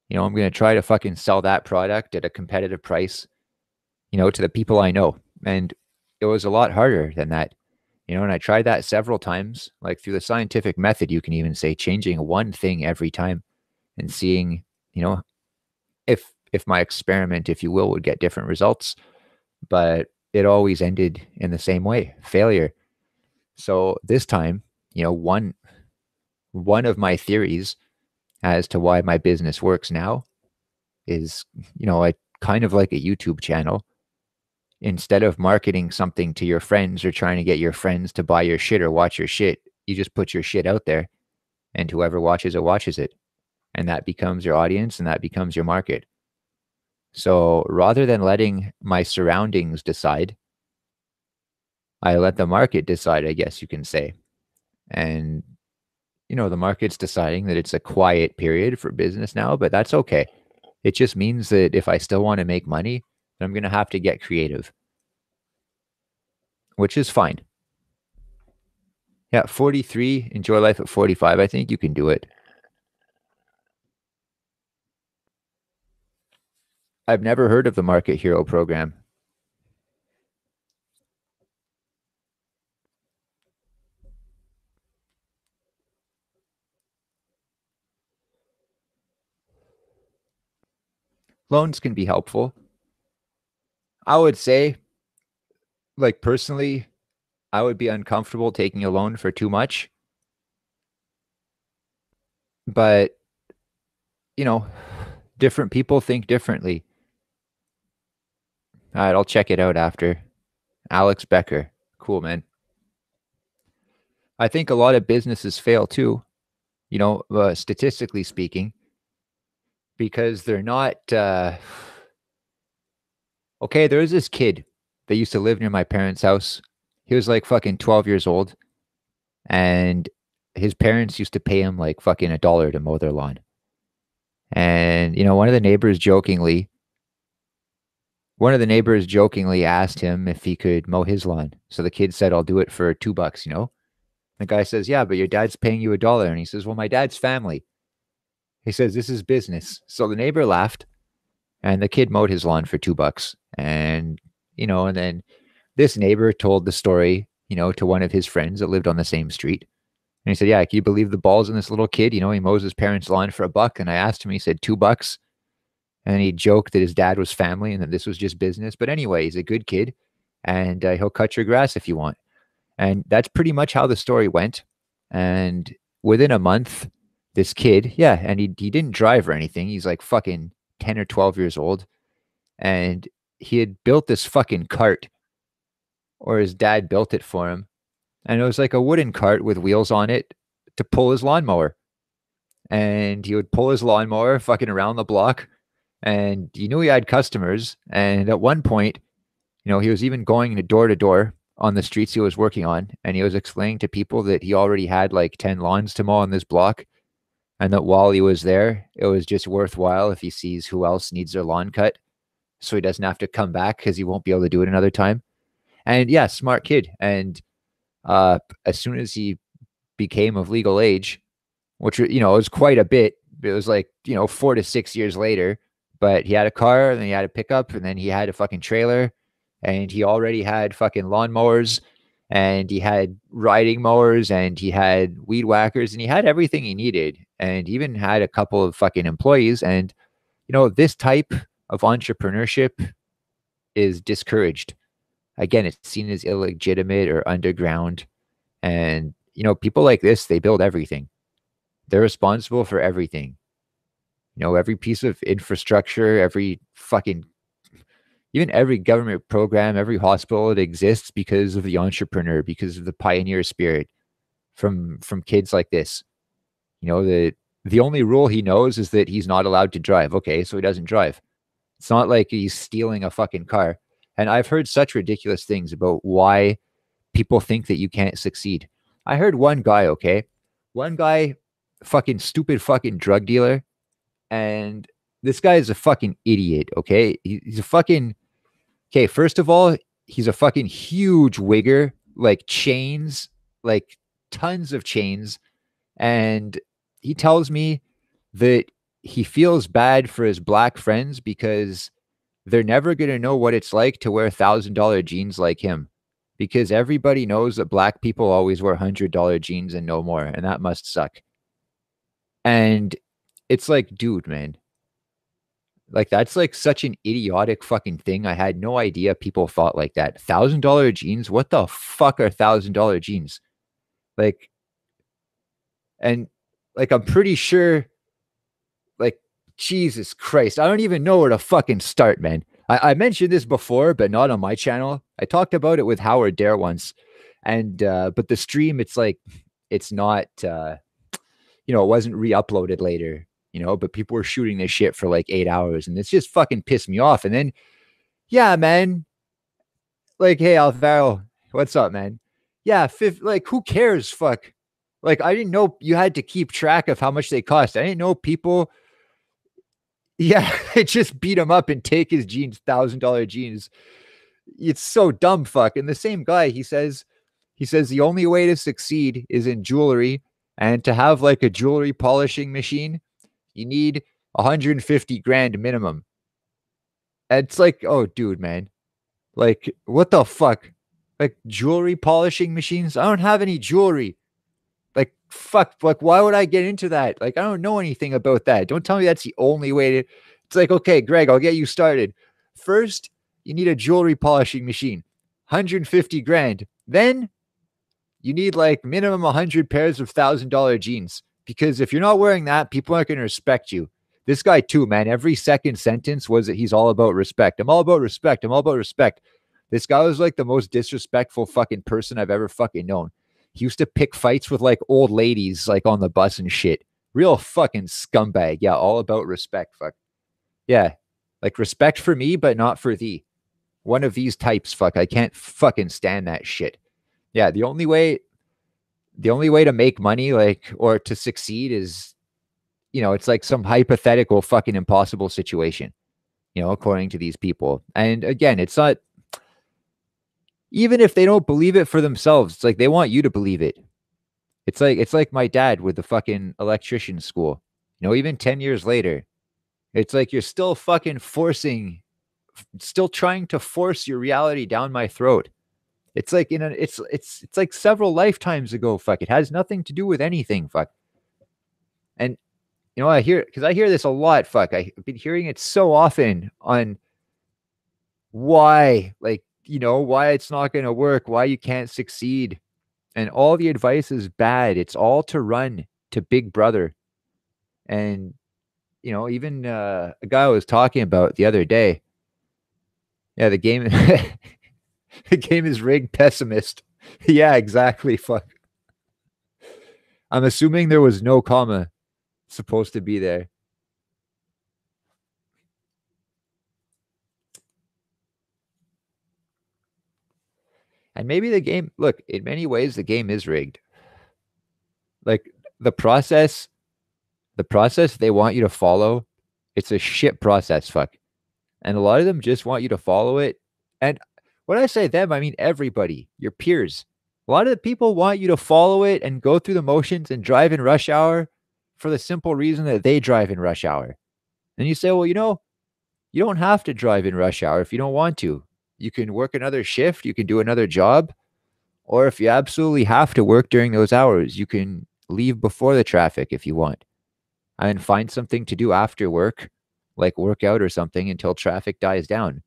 [SPEAKER 1] you know, I'm going to try to fucking sell that product at a competitive price, you know, to the people I know. And it was a lot harder than that, you know, and I tried that several times, like through the scientific method, you can even say changing one thing every time and seeing, you know, if my experiment, if you will, would get different results. But it always ended in the same way, failure. So this time, you know, one of my theories as to why my business works now is, you know, I kind of like a YouTube channel. Instead of marketing something to your friends or trying to get your friends to buy your shit or watch your shit, you just put your shit out there and whoever watches it watches it. And that becomes your audience and that becomes your market. So rather than letting my surroundings decide, I let the market decide, I guess you can say. And, the market's deciding that it's a quiet period for business now, but that's okay. It just means that if I still want to make money, then I'm going to have to get creative, which is fine. Yeah, 43, enjoy life at 45. I think you can do it. I've never heard of the Market Hero program. Loans can be helpful. I would say, like personally, I would be uncomfortable taking a loan for too much, but you know, different people think differently. All right, I'll check it out after. Alex Becker. Cool, man. I think a lot of businesses fail too, statistically speaking, because they're not. Okay, there was this kid that used to live near my parents' house. He was like fucking 12 years old, and his parents used to pay him like fucking $1 to mow their lawn. And, one of the neighbors jokingly asked him if he could mow his lawn. So the kid said, I'll do it for $2. The guy says, yeah, but your dad's paying you $1. And he says, well, my dad's family. He says, this is business. So the neighbor laughed and the kid mowed his lawn for $2. And then this neighbor told the story, to one of his friends that lived on the same street. And he said, yeah, can you believe the balls in this little kid? He mows his parents' lawn for $1. And I asked him, he said $2. And he joked that his dad was family and that this was just business. But anyway, he's a good kid and he'll cut your grass if you want. And that's pretty much how the story went. And within a month, this kid, yeah, and he didn't drive or anything. He's like fucking 10 or 12 years old. And he had built this fucking cart, or his dad built it for him. And it was like a wooden cart with wheels on it to pull his lawnmower. And he would pull his lawnmower fucking around the block. And he knew he had customers. And at one point, he was even going door to door on the streets he was working on. And he was explaining to people that he already had like 10 lawns to mow on this block. And that while he was there, it was just worthwhile if he sees who else needs their lawn cut. So he doesn't have to come back because he won't be able to do it another time. And yeah, smart kid. And as soon as he became of legal age, which, was quite a bit, it was like, 4 to 6 years later, but he had a car and then he had a pickup and then he had a fucking trailer and he already had fucking lawnmowers and he had riding mowers and he had weed whackers and he had everything he needed and even had a couple of fucking employees. And, this type of entrepreneurship is discouraged. Again, it's seen as illegitimate or underground. And, people like this, they build everything. They're responsible for everything. Every piece of infrastructure, even every government program, every hospital that exists because of the entrepreneur, because of the pioneer spirit from kids like this. The only rule he knows is that he's not allowed to drive. Okay, so he doesn't drive. It's not like he's stealing a fucking car. And I've heard such ridiculous things about why people think that you can't succeed. I heard one guy, fucking stupid fucking drug dealer. And this guy is a fucking idiot, okay? He's a fucking, okay, first of all, he's a fucking huge wigger, like chains, like tons of chains. And he tells me that he feels bad for his black friends because they're never going to know what it's like to wear $1,000 jeans like him. Because everybody knows that black people always wear $100 jeans and no more. And that must suck. And it's like, dude, man, like that's like such an idiotic fucking thing. I had no idea people thought like that. $1,000 jeans? What the fuck are $1,000 jeans? Like, and like I'm pretty sure, like, Jesus Christ, I don't even know where to fucking start, man. I mentioned this before, but not on my channel. I talked about it with Howard Dare once, and but the stream, it's like it's not, it wasn't re-uploaded later. But people were shooting this shit for like 8 hours and it's just fucking pissed me off. And then, yeah, man, like, hey, Alvaro, What's up, man? Yeah, like who cares? Fuck. Like I didn't know you had to keep track of how much they cost. I didn't know people. Yeah, they just beat him up and take his jeans, $1,000 jeans. It's so dumb, fuck. And the same guy, he says the only way to succeed is in jewelry, and to have like a jewelry polishing machine, you need 150 grand minimum. And it's like, oh, dude, man, like what the fuck? Like jewelry polishing machines? I don't have any jewelry. Like fuck, like why would I get into that? Like I don't know anything about that. Don't tell me that's the only way to. It's like, okay, Greg, I'll get you started. First, you need a jewelry polishing machine, 150 grand. Then you need like minimum 100 pairs of $1,000 jeans, because if you're not wearing that, people aren't going to respect you. This guy too, man. Every second sentence was that he's all about respect. I'm all about respect. I'm all about respect. This guy was like the most disrespectful fucking person I've ever fucking known. He used to pick fights with like old ladies like on the bus and shit. Real fucking scumbag. Yeah, all about respect. Fuck. Yeah. Like respect for me, but not for thee. One of these types, fuck. I can't fucking stand that shit. Yeah, the only way to make money, like, or to succeed is, it's like some hypothetical fucking impossible situation, according to these people. And again, it's not, even if they don't believe it for themselves, it's like they want you to believe it. It's like my dad with the fucking electrician school. Even 10 years later, it's like you're still fucking still trying to force your reality down my throat. It's like it's like several lifetimes ago. Fuck, it has nothing to do with anything. Fuck. And I hear this a lot. Fuck, I've been hearing it so often on why, like, why it's not going to work, why you can't succeed. And all the advice is bad. It's all to run to Big Brother. And, even a guy I was talking about the other day, yeah, the game, the game is rigged pessimist. Yeah, exactly. Fuck. I'm assuming there was no comma supposed to be there. And maybe look, in many ways, the game is rigged. Like the process, the process they want you to follow, it's a shit process, fuck. And a lot of them just want you to follow it. And when I say them, I mean everybody, your peers. A lot of the people want you to follow it and go through the motions and drive in rush hour for the simple reason that they drive in rush hour. And you say, well, you don't have to drive in rush hour if you don't want to. You can work another shift, you can do another job, or if you absolutely have to work during those hours, you can leave before the traffic if you want and find something to do after work, like work out or something until traffic dies down.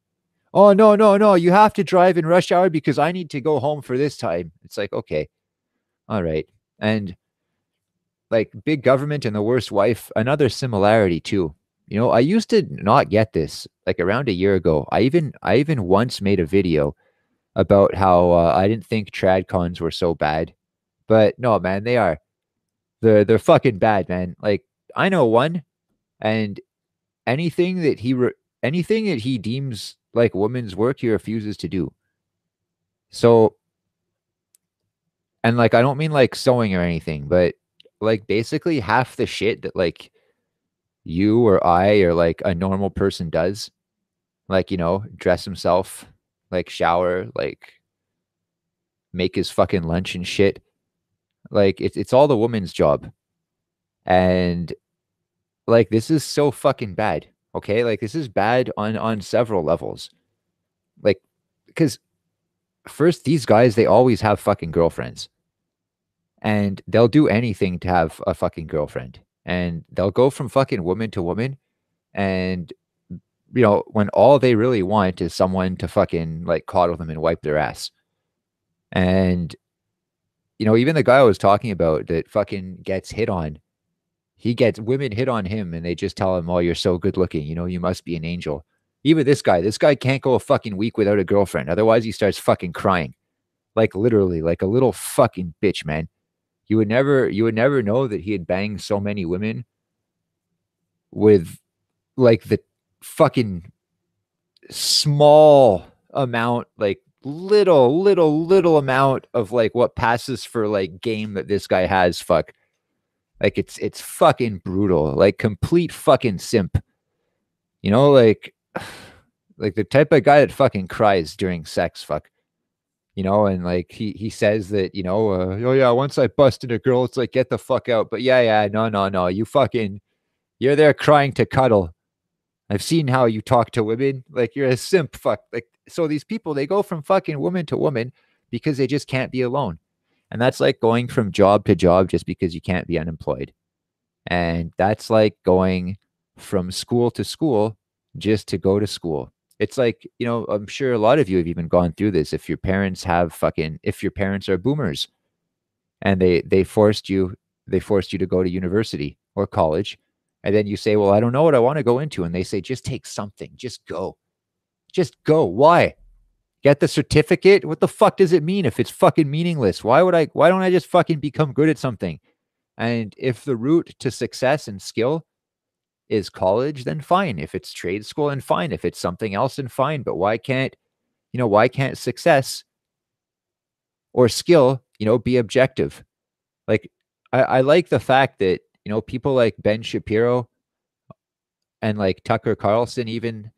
[SPEAKER 1] Oh, no, no, no, you have to drive in rush hour because I need to go home for this time. It's like, okay, all right. And like big government and the worst wife, another similarity too. I used to not get this like around a year ago. I even once made a video about how I didn't think trad cons were so bad, but no, man, they are. They're fucking bad, man. Like I know one, and anything that anything that he deems like women's work, he refuses to do. So, and like I don't mean like sewing or anything, but like basically half the shit that like you or I or like a normal person does, like dress himself, like shower, like make his fucking lunch and shit. Like it's all the woman's job. And like this is so fucking bad. Okay? Like this is bad on several levels. Like because first these guys they always have fucking girlfriends. And they'll do anything to have a fucking girlfriend. And they'll go from fucking woman to woman, and when all they really want is someone to fucking like coddle them and wipe their ass. And even the guy I was talking about that fucking gets hit on, he gets women hit on him and they just tell him, oh, you're so good looking. You must be an angel. Even this guy can't go a fucking week without a girlfriend. Otherwise, he starts fucking crying. Like literally, like a little fucking bitch, man. You would never know that he had banged so many women with like the fucking small amount, like little amount of like what passes for like game that this guy has, fuck. Like it's fucking brutal. Like complete fucking simp. You know, like the type of guy that fucking cries during sex, fuck. You know, and like he says that, you know, oh yeah, once I busted a girl, it's like get the fuck out. But yeah, no, you fucking you're there crying to cuddle. I've seen how you talk to women. Like you're a simp, fuck. Like so these people they go from fucking woman to woman because they just can't be alone. And that's like going from job to job just because you can't be unemployed. And that's like going from school to school just to go to school. It's like, you know, I'm sure a lot of you have even gone through this. If your parents have fucking, if your parents are boomers and they forced you to go to university or college, and then you say, well, I don't know what I want to go into. And they say, just take something, just go, just go. Why? Get the certificate? What the fuck does it mean if it's fucking meaningless? Why don't I just fucking become good at something? And if the route to success and skill is college, then fine. If it's trade school, then fine. If it's something else, then fine. But why can't success or skill, you know, be objective? Like, I like the fact that, you know, people like Ben Shapiro and like Tucker Carlson, even,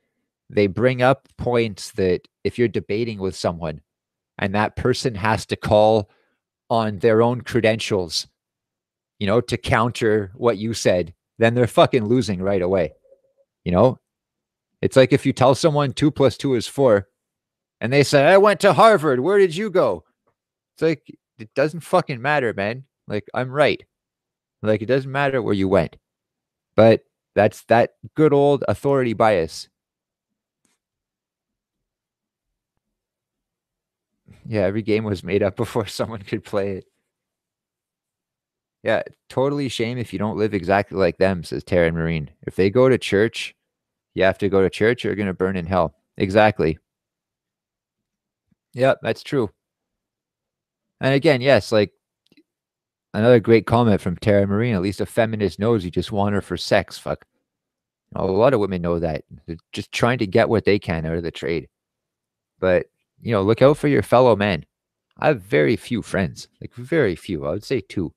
[SPEAKER 1] they bring up points that if you're debating with someone and that person has to call on their own credentials, you know, to counter what you said, then they're fucking losing right away. You know, it's like if you tell someone 2 plus 2 is 4 and they say, I went to Harvard. Where did you go? It's like, it doesn't fucking matter, man. Like, I'm right. Like, it doesn't matter where you went. But that's that good old authority bias. Yeah, every game was made up before someone could play it. Yeah, totally shame if you don't live exactly like them, says Taryn Marine. If they go to church, you have to go to church, you're going to burn in hell. Exactly. Yeah, that's true. And again, yes, like another great comment from Tara Marine. At least a feminist knows you just want her for sex. Fuck. A lot of women know that. They're just trying to get what they can out of the trade. But, you know, look out for your fellow men. I have very few friends, like very few. I would say two.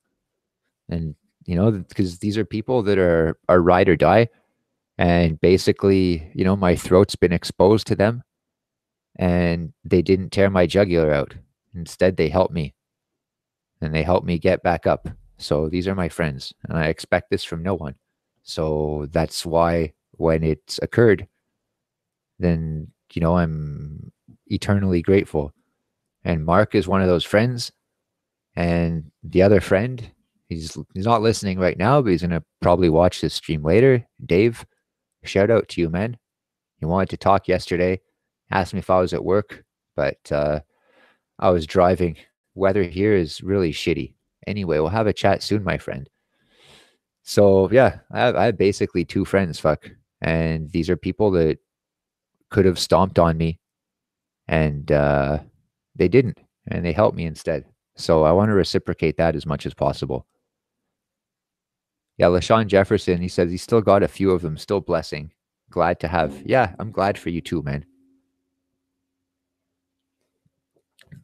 [SPEAKER 1] And, you know, because these are people that are ride or die. And basically, you know, my throat's been exposed to them and they didn't tear my jugular out. Instead, they helped me and they helped me get back up. So these are my friends, and I expect this from no one. So that's why when it's occurred, then, you know, I'm eternally grateful. And Mark is one of those friends. And the other friend, he's not listening right now, but he's gonna probably watch this stream later. Dave, shout out to you, man. He wanted to talk yesterday, asked me if I was at work, but I was driving. Weather here is really shitty. Anyway, we'll have a chat soon, my friend. So yeah, I have basically two friends, fuck. And these are people that could have stomped on me and they didn't. And they helped me instead. So I want to reciprocate that as much as possible. Yeah, LaShawn Jefferson, he says he's still got a few of them, still blessing. Glad to have. Yeah, I'm glad for you too, man.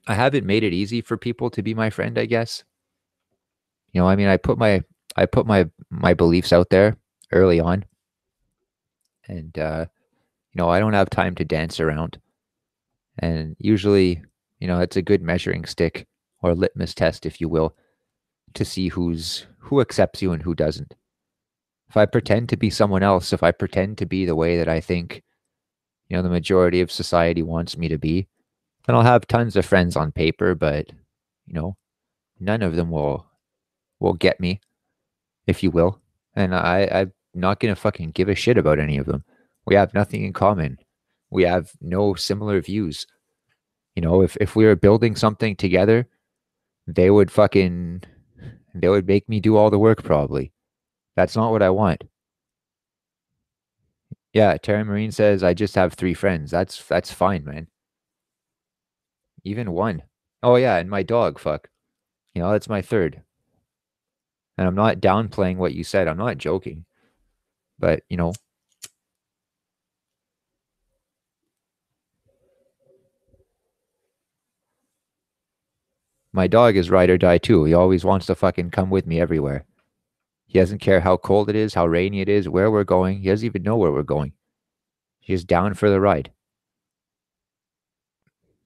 [SPEAKER 1] I haven't made it easy for people to be my friend, I guess. You know, I mean, I put my beliefs out there early on, and you know, I don't have time to dance around. And usually, you know, it's a good measuring stick or litmus test, if you will, to see who accepts you and who doesn't. If I pretend to be someone else, if I pretend to be the way that I think, you know, the majority of society wants me to be, then I'll have tons of friends on paper, but you know, none of them will get me, if you will. And I'm not gonna fucking give a shit about any of them. We have nothing in common. We have no similar views. You know, if we were building something together, they would fucking they would make me do all the work probably. That's not what I want. Yeah, Terry Marine says I just have three friends. That's fine, man. Even one. Oh yeah, and my dog, fuck. You know, that's my third. And I'm not downplaying what you said. I'm not joking. But, you know, My dog is ride or die too. He always wants to fucking come with me everywhere. He doesn't care how cold it is, how rainy it is, where we're going. He doesn't even know where we're going. He's down for the ride.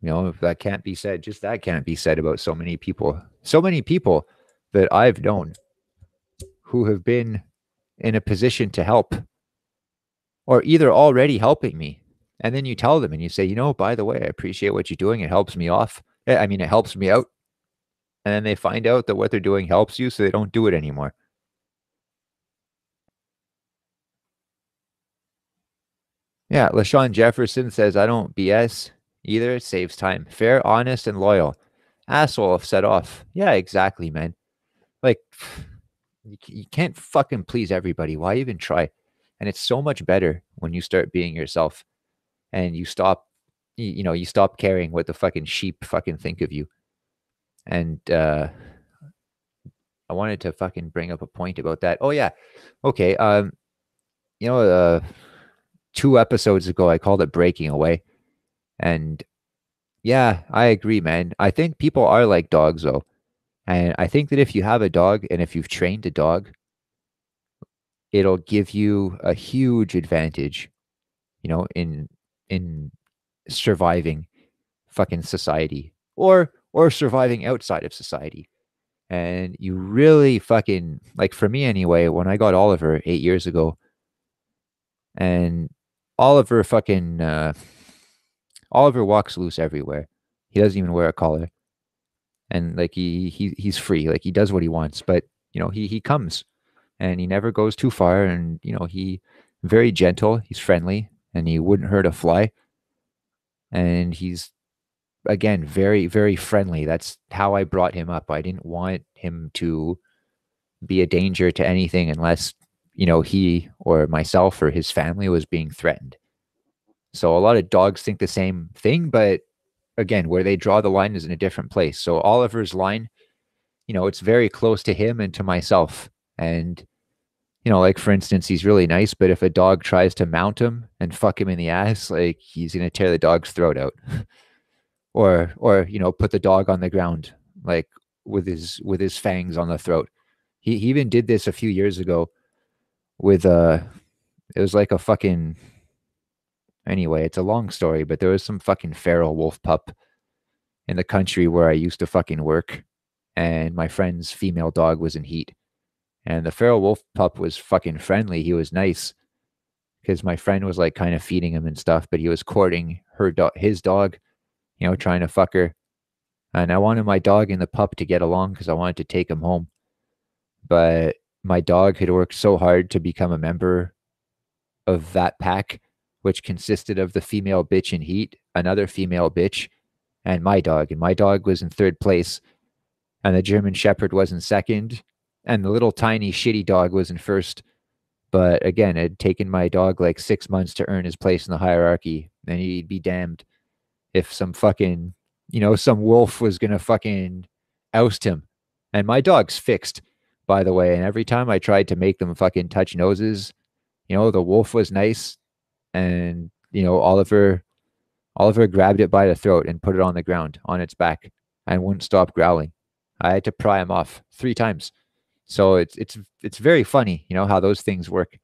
[SPEAKER 1] You know, if that can't be said, just that can't be said about so many people. So many people that I've known who have been in a position to help or either already helping me. And then you tell them and you say, you know, by the way, I appreciate what you're doing. It helps me off. I mean, it helps me out. And then they find out that what they're doing helps you, so they don't do it anymore. Yeah, LaShawn Jefferson says, I don't BS either. It saves time. Fair, honest, and loyal. Asshole set off. Yeah, exactly, man. Like, you can't fucking please everybody. Why even try? And it's so much better when you start being yourself and you stop, you know, you stop caring what the fucking sheep fucking think of you. And I wanted to fucking bring up a point about that. Oh yeah, okay. You know, 2 episodes ago I called it breaking away, and yeah, I agree, man. I think people are like dogs though, and I think that if you have a dog and if you've trained a dog, it'll give you a huge advantage, you know, in surviving fucking society or surviving outside of society. And you really fucking like for me anyway, when I got Oliver 8 years ago, and Oliver fucking Oliver walks loose everywhere. He doesn't even wear a collar. And like he's free. Like he does what he wants. But you know, he comes and he never goes too far, and you know, he very gentle, he's friendly, and he wouldn't hurt a fly. And he's again very, very friendly. That's how I brought him up. I didn't want him to be a danger to anything unless, you know, he or myself or his family was being threatened. So a lot of dogs think the same thing, but again, where they draw the line is in a different place. So Oliver's line, you know, it's very close to him and to myself. And, you know, like for instance, he's really nice, but if a dog tries to mount him and fuck him in the ass, like he's gonna tear the dog's throat out. Or, you know, put the dog on the ground, like with his fangs on the throat. He even did this a few years ago with it was like a fucking anyway, it's a long story, but there was some fucking feral wolf pup in the country where I used to fucking work, and my friend's female dog was in heat. And the feral wolf pup was fucking friendly. He was nice because my friend was like kind of feeding him and stuff, but he was courting his dog, you know, trying to fuck her. And I wanted my dog and the pup to get along because I wanted to take him home. But my dog had worked so hard to become a member of that pack, which consisted of the female bitch in heat, another female bitch, and my dog. And my dog was in third place, and the German Shepherd was in second, and the little tiny shitty dog was in first. But again, it had taken my dog like 6 months to earn his place in the hierarchy, and he'd be damned if some fucking, you know, some wolf was gonna fucking oust him. And my dog's fixed, by the way. And every time I tried to make them fucking touch noses, you know, the wolf was nice, and you know, Oliver grabbed it by the throat and put it on the ground on its back and wouldn't stop growling. I had to pry him off 3 times. So it's very funny, you know, how those things work.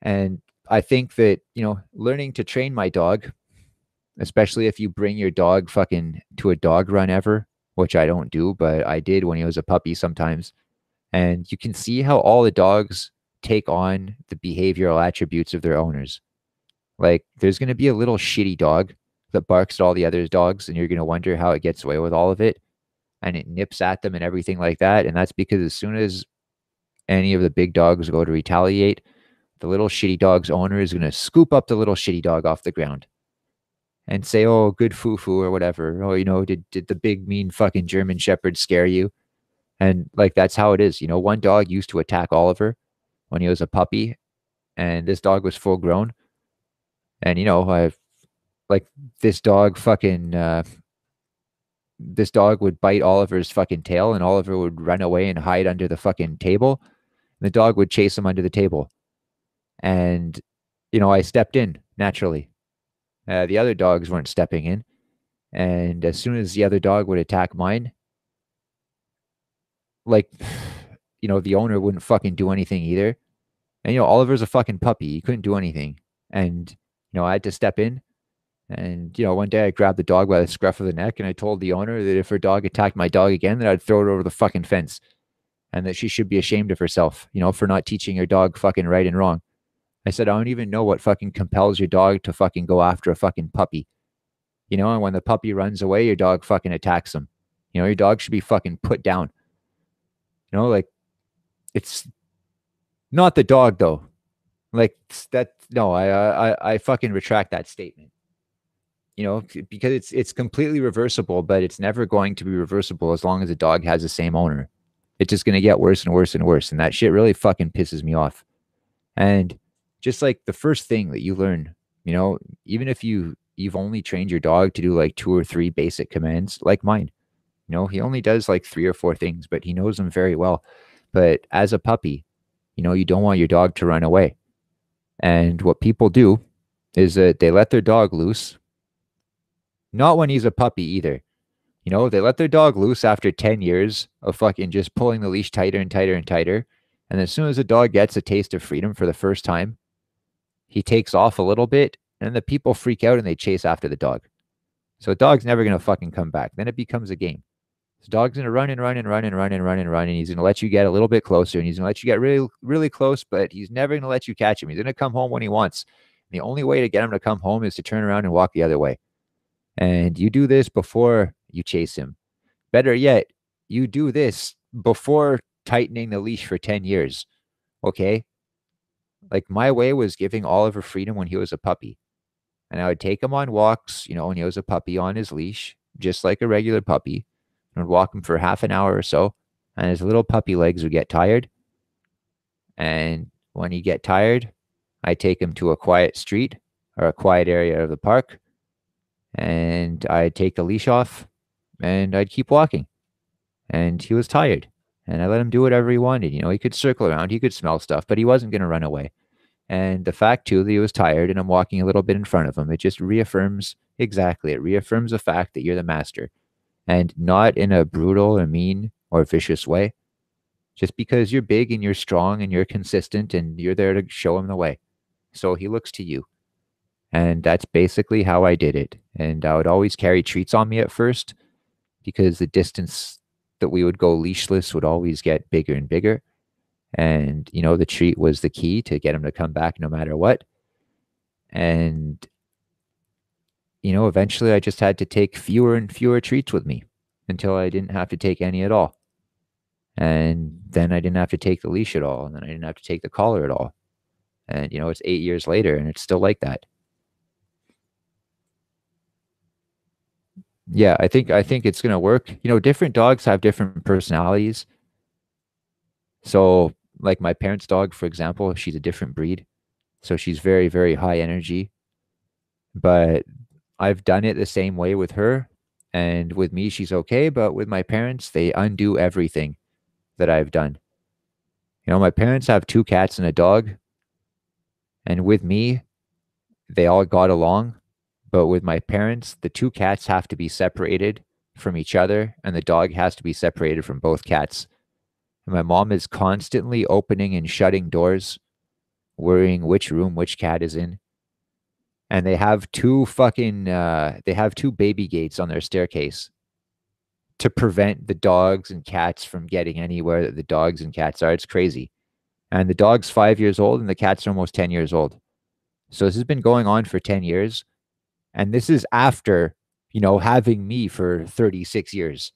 [SPEAKER 1] And I think that, you know, learning to train my dog, especially if you bring your dog fucking to a dog run ever, which I don't do, but I did when he was a puppy sometimes. And you can see how all the dogs take on the behavioral attributes of their owners. Like there's going to be a little shitty dog that barks at all the other dogs, and you're going to wonder how it gets away with all of it. And it nips at them and everything like that. And that's because as soon as any of the big dogs go to retaliate, the little shitty dog's owner is going to scoop up the little shitty dog off the ground and say, oh, good foo-foo or whatever. Oh, you know, did the big mean fucking German Shepherd scare you? And like, that's how it is. You know, one dog used to attack Oliver when he was a puppy, and this dog was full grown. And, you know, I've like this dog fucking, this dog would bite Oliver's fucking tail, and Oliver would run away and hide under the fucking table. And the dog would chase him under the table. And, you know, I stepped in naturally. The other dogs weren't stepping in. And as soon as the other dog would attack mine, like, the owner wouldn't fucking do anything either. And, Oliver's a fucking puppy. He couldn't do anything. And, I had to step in. And, one day I grabbed the dog by the scruff of the neck and I told the owner that if her dog attacked my dog again, that I'd throw it over the fucking fence and that she should be ashamed of herself, for not teaching her dog fucking right and wrong. I said, I don't even know what fucking compels your dog to fucking go after a fucking puppy. And when the puppy runs away, your dog fucking attacks them. Your dog should be fucking put down. Like, it's not the dog though. Like that. No, I fucking retract that statement. Because it's completely reversible, but it's never going to be reversible as long as the dog has the same owner. It's just going to get worse and worse and worse. And that shit really fucking pisses me off. And just like the first thing that you learn, even if you've only trained your dog to do like 2 or 3 basic commands, like mine, he only does like 3 or 4 things, but he knows them very well. But as a puppy, you don't want your dog to run away. And what people do is that they let their dog loose. Not when he's a puppy either. They let their dog loose after 10 years of fucking just pulling the leash tighter and tighter and tighter. And as soon as the dog gets a taste of freedom for the first time, he takes off a little bit and the people freak out and they chase after the dog. So the dog's never going to fucking come back. Then it becomes a game. The dog's going to run and run and run and run and run and run. And he's going to let you get a little bit closer and he's going to let you get really, really close, but he's never going to let you catch him. He's going to come home when he wants. And the only way to get him to come home is to turn around and walk the other way. And you do this before you chase him. Better yet, you do this before tightening the leash for 10 years. Okay? Like my way was giving Oliver freedom when he was a puppy. And I would take him on walks, when he was a puppy on his leash, just like a regular puppy. And I'd walk him for half an hour or so. And his little puppy legs would get tired. And when he get tired, I'd take him to a quiet street or a quiet area of the park. And I'd take the leash off and I'd keep walking. And he was tired. And I let him do whatever he wanted. He could circle around, he could smell stuff, but he wasn't going to run away. And the fact, too, that he was tired and I'm walking a little bit in front of him, it just reaffirms the fact that you're the master. And not in a brutal or mean or vicious way. Just because you're big and you're strong and you're consistent and you're there to show him the way. So he looks to you. And that's basically how I did it. And I would always carry treats on me at first because the distance that we would go leashless would always get bigger and bigger. And, the treat was the key to get him to come back no matter what. And, eventually I just had to take fewer and fewer treats with me until I didn't have to take any at all. And then I didn't have to take the leash at all. And then I didn't have to take the collar at all. And, it's 8 years later and it's still like that. Yeah, I think it's gonna work. Different dogs have different personalities. So, like my parents' dog, for example, she's a different breed. So she's very, very high energy. But I've done it the same way with her. And with me, she's okay. But with my parents, they undo everything that I've done. My parents have 2 cats and a dog. And with me, they all got along. But with my parents, the 2 cats have to be separated from each other, and the dog has to be separated from both cats. And my mom is constantly opening and shutting doors, worrying which room which cat is in. And they have 2 baby gates on their staircase to prevent the dogs and cats from getting anywhere that the dogs and cats are. It's crazy. And the dog's 5 years old and the cats are almost 10 years old. So this has been going on for 10 years. And this is after, having me for 36 years.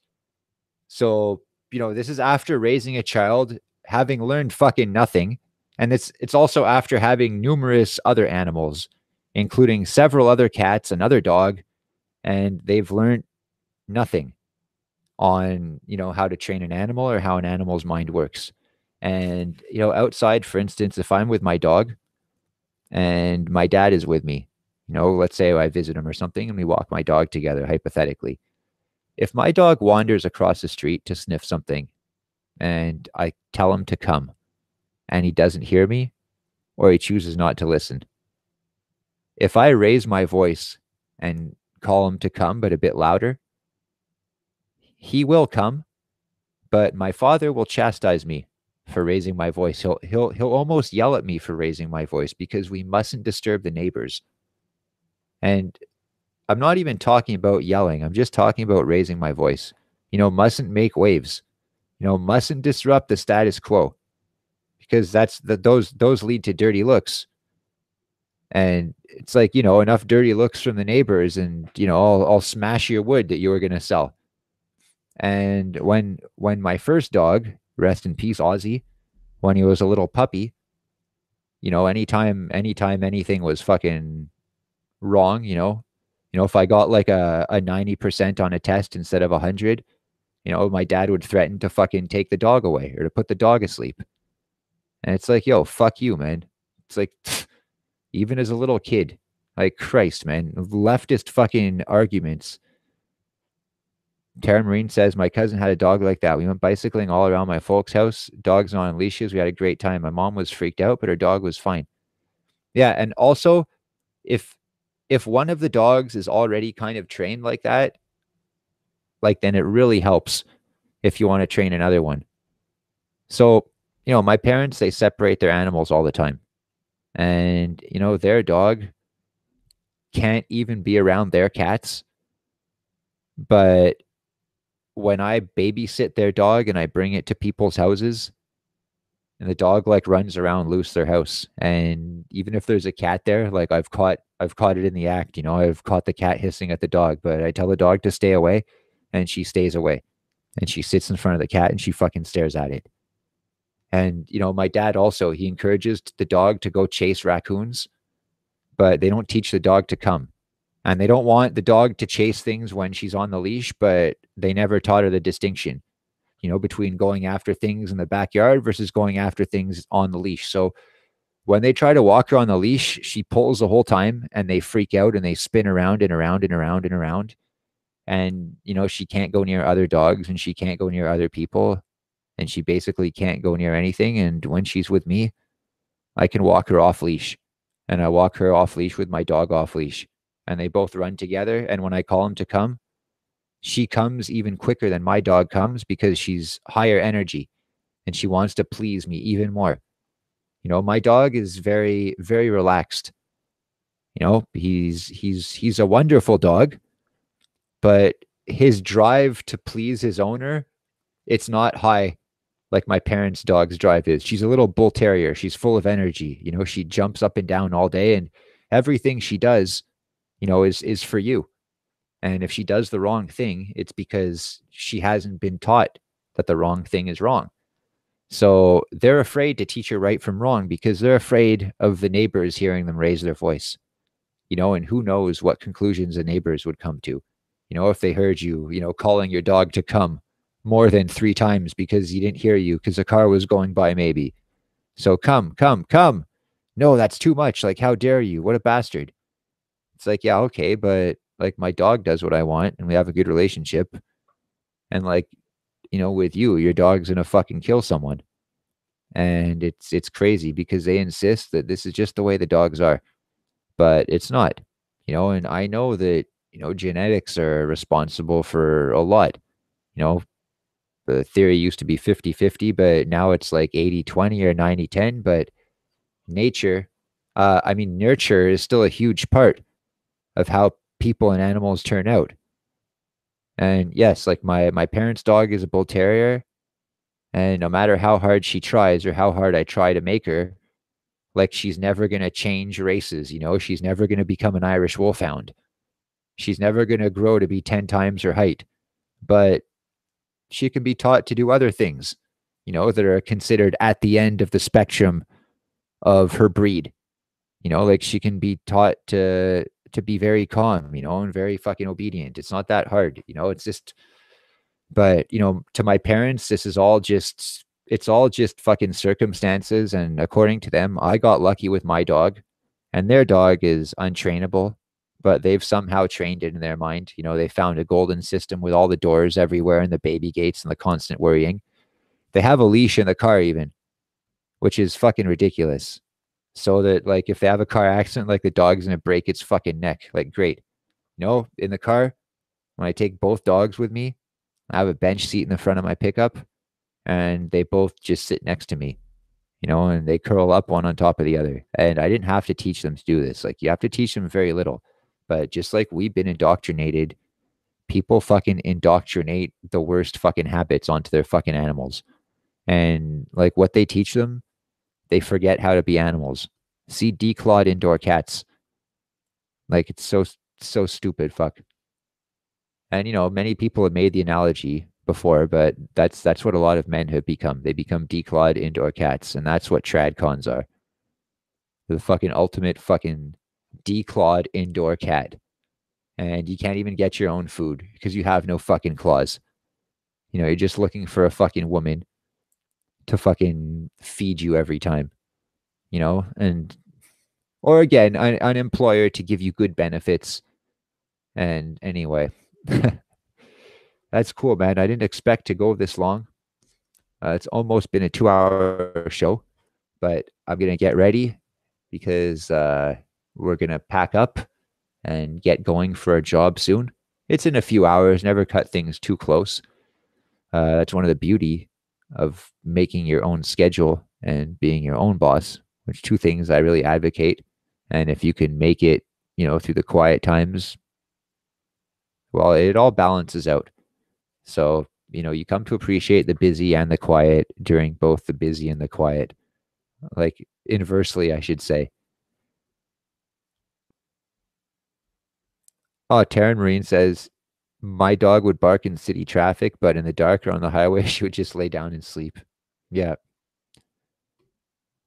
[SPEAKER 1] So, this is after raising a child, having learned fucking nothing. And it's also after having numerous other animals, including several other cats, another dog, and they've learned nothing on, how to train an animal or how an animal's mind works. And, outside, for instance, if I'm with my dog and my dad is with me, let's say I visit him or something and we walk my dog together, hypothetically. If my dog wanders across the street to sniff something and I tell him to come and he doesn't hear me or he chooses not to listen, if I raise my voice and call him to come, but a bit louder, he will come, But my father will chastise me for raising my voice. He'll almost yell at me for raising my voice because we mustn't disturb the neighbors. And I'm not even talking about yelling. I'm just talking about raising my voice. Mustn't make waves. Mustn't disrupt the status quo because those lead to dirty looks. And it's like, enough dirty looks from the neighbors and, I'll smash your wood that you were going to sell. And when my first dog, rest in peace, Ozzy, when he was a little puppy, anytime anything was fucking wrong, if I got like a 90% on a test instead of 100, my dad would threaten to fucking take the dog away or to put the dog asleep. And it's like, yo, fuck you, man. It's like, even as a little kid, like Christ, man, leftist fucking arguments. Tara Marine says, my cousin had a dog like that. We went bicycling all around my folks' house, dogs on leashes. We had a great time. My mom was freaked out, but her dog was fine. Yeah. And also, if one of the dogs is already kind of trained like that, like then it really helps if you want to train another one. So, my parents, they separate their animals all the time. And, their dog can't even be around their cats. But when I babysit their dog and I bring it to people's houses, and the dog like runs around loose their house, and even if there's a cat there, like I've caught it in the act, I've caught the cat hissing at the dog, but I tell the dog to stay away, and she stays away, and she sits in front of the cat and she fucking stares at it. And my dad also, he encourages the dog to go chase raccoons, but they don't teach the dog to come. And they don't want the dog to chase things when she's on the leash, but they never taught her the distinction, between going after things in the backyard versus going after things on the leash. So when they try to walk her on the leash, she pulls the whole time and they freak out and they spin around and around and around and around. And, she can't go near other dogs and she can't go near other people and she basically can't go near anything. And when she's with me, I can walk her off leash and I walk her off leash with my dog off leash and they both run together. And when I call them to come, she comes even quicker than my dog comes because she's higher energy and she wants to please me even more. My dog is very, very relaxed. He's a wonderful dog, but his drive to please his owner, it's not high like my parents' dog's drive is. She's a little bull terrier. She's full of energy. She jumps up and down all day and everything she does, is for you. And if she does the wrong thing, it's because she hasn't been taught that the wrong thing is wrong. So they're afraid to teach her right from wrong because they're afraid of the neighbors hearing them raise their voice. And who knows what conclusions the neighbors would come to, if they heard you, calling your dog to come more than 3 times because he didn't hear you because a car was going by maybe. So come, come, come. No, that's too much. Like, how dare you? What a bastard. It's like, yeah, okay, but like my dog does what I want and we have a good relationship. And like, with you, your dog's gonna fucking kill someone. And it's crazy because they insist that this is just the way the dogs are. But it's not. And I know that, genetics are responsible for a lot. The theory used to be 50-50, but now it's like 80-20 or 90-10. But nurture is still a huge part of how people and animals turn out. And yes, like my parents' dog is a bull terrier, and no matter how hard she tries or how hard I try to make her, like she's never going to change races, she's never going to become an Irish wolfhound. She's never going to grow to be 10 times her height, but she can be taught to do other things, that are considered at the end of the spectrum of her breed. Like she can be taught to be very calm, and very fucking obedient. It's not that hard, it's just, but, to my parents, it's all just fucking circumstances. And according to them, I got lucky with my dog and their dog is untrainable, but they've somehow trained it in their mind. They found a golden system with all the doors everywhere and the baby gates and the constant worrying. They have a leash in the car even, which is fucking ridiculous. So that like if they have a car accident, like the dog's gonna break its fucking neck. Like great. In the car, when I take both dogs with me, I have a bench seat in the front of my pickup. and they both just sit next to me, and they curl up one on top of the other. And I didn't have to teach them to do this. Like, you have to teach them very little. But just like we've been indoctrinated, people fucking indoctrinate the worst fucking habits onto their fucking animals. And like what they teach them, they forget how to be animals. See declawed indoor cats. Like, it's so stupid, fuck. And many people have made the analogy before, but that's what a lot of men have become. They become declawed indoor cats, and that's what trad cons are. The fucking ultimate fucking declawed indoor cat. And you can't even get your own food because you have no fucking claws. You're just looking for a fucking woman to fucking feed you every time, and or again, an employer to give you good benefits. And anyway, that's cool, man. I didn't expect to go this long. It's almost been a 2-hour show, but I'm going to get ready because we're going to pack up and get going for a job soon. It's in a few hours. Never cut things too close. That's one of the beauty of making your own schedule and being your own boss, which two things I really advocate. And if you can make it, through the quiet times, well, it all balances out. So, you come to appreciate the busy and the quiet during both the busy and the quiet. Like, inversely, I should say. Oh, Taryn Marine says, my dog would bark in city traffic, but in the dark or on the highway, she would just lay down and sleep. Yeah,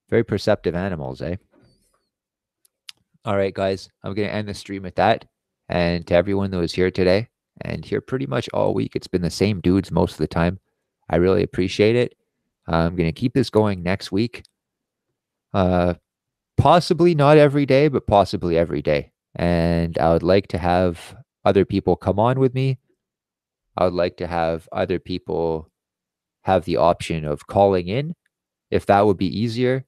[SPEAKER 1] very perceptive animals, eh? All right, guys, I'm going to end the stream with that. And to everyone that was here today and here pretty much all week, it's been the same dudes most of the time. I really appreciate it. I'm going to keep this going next week. Possibly not every day, but possibly every day. And I would like to have other people come on with me. I would like to have other people have the option of calling in if that would be easier.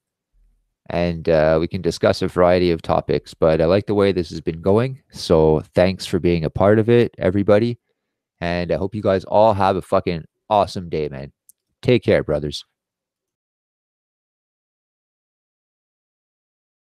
[SPEAKER 1] And we can discuss a variety of topics. But I like the way this has been going. So thanks for being a part of it, everybody. And I hope you guys all have a fucking awesome day, man. Take care, brothers.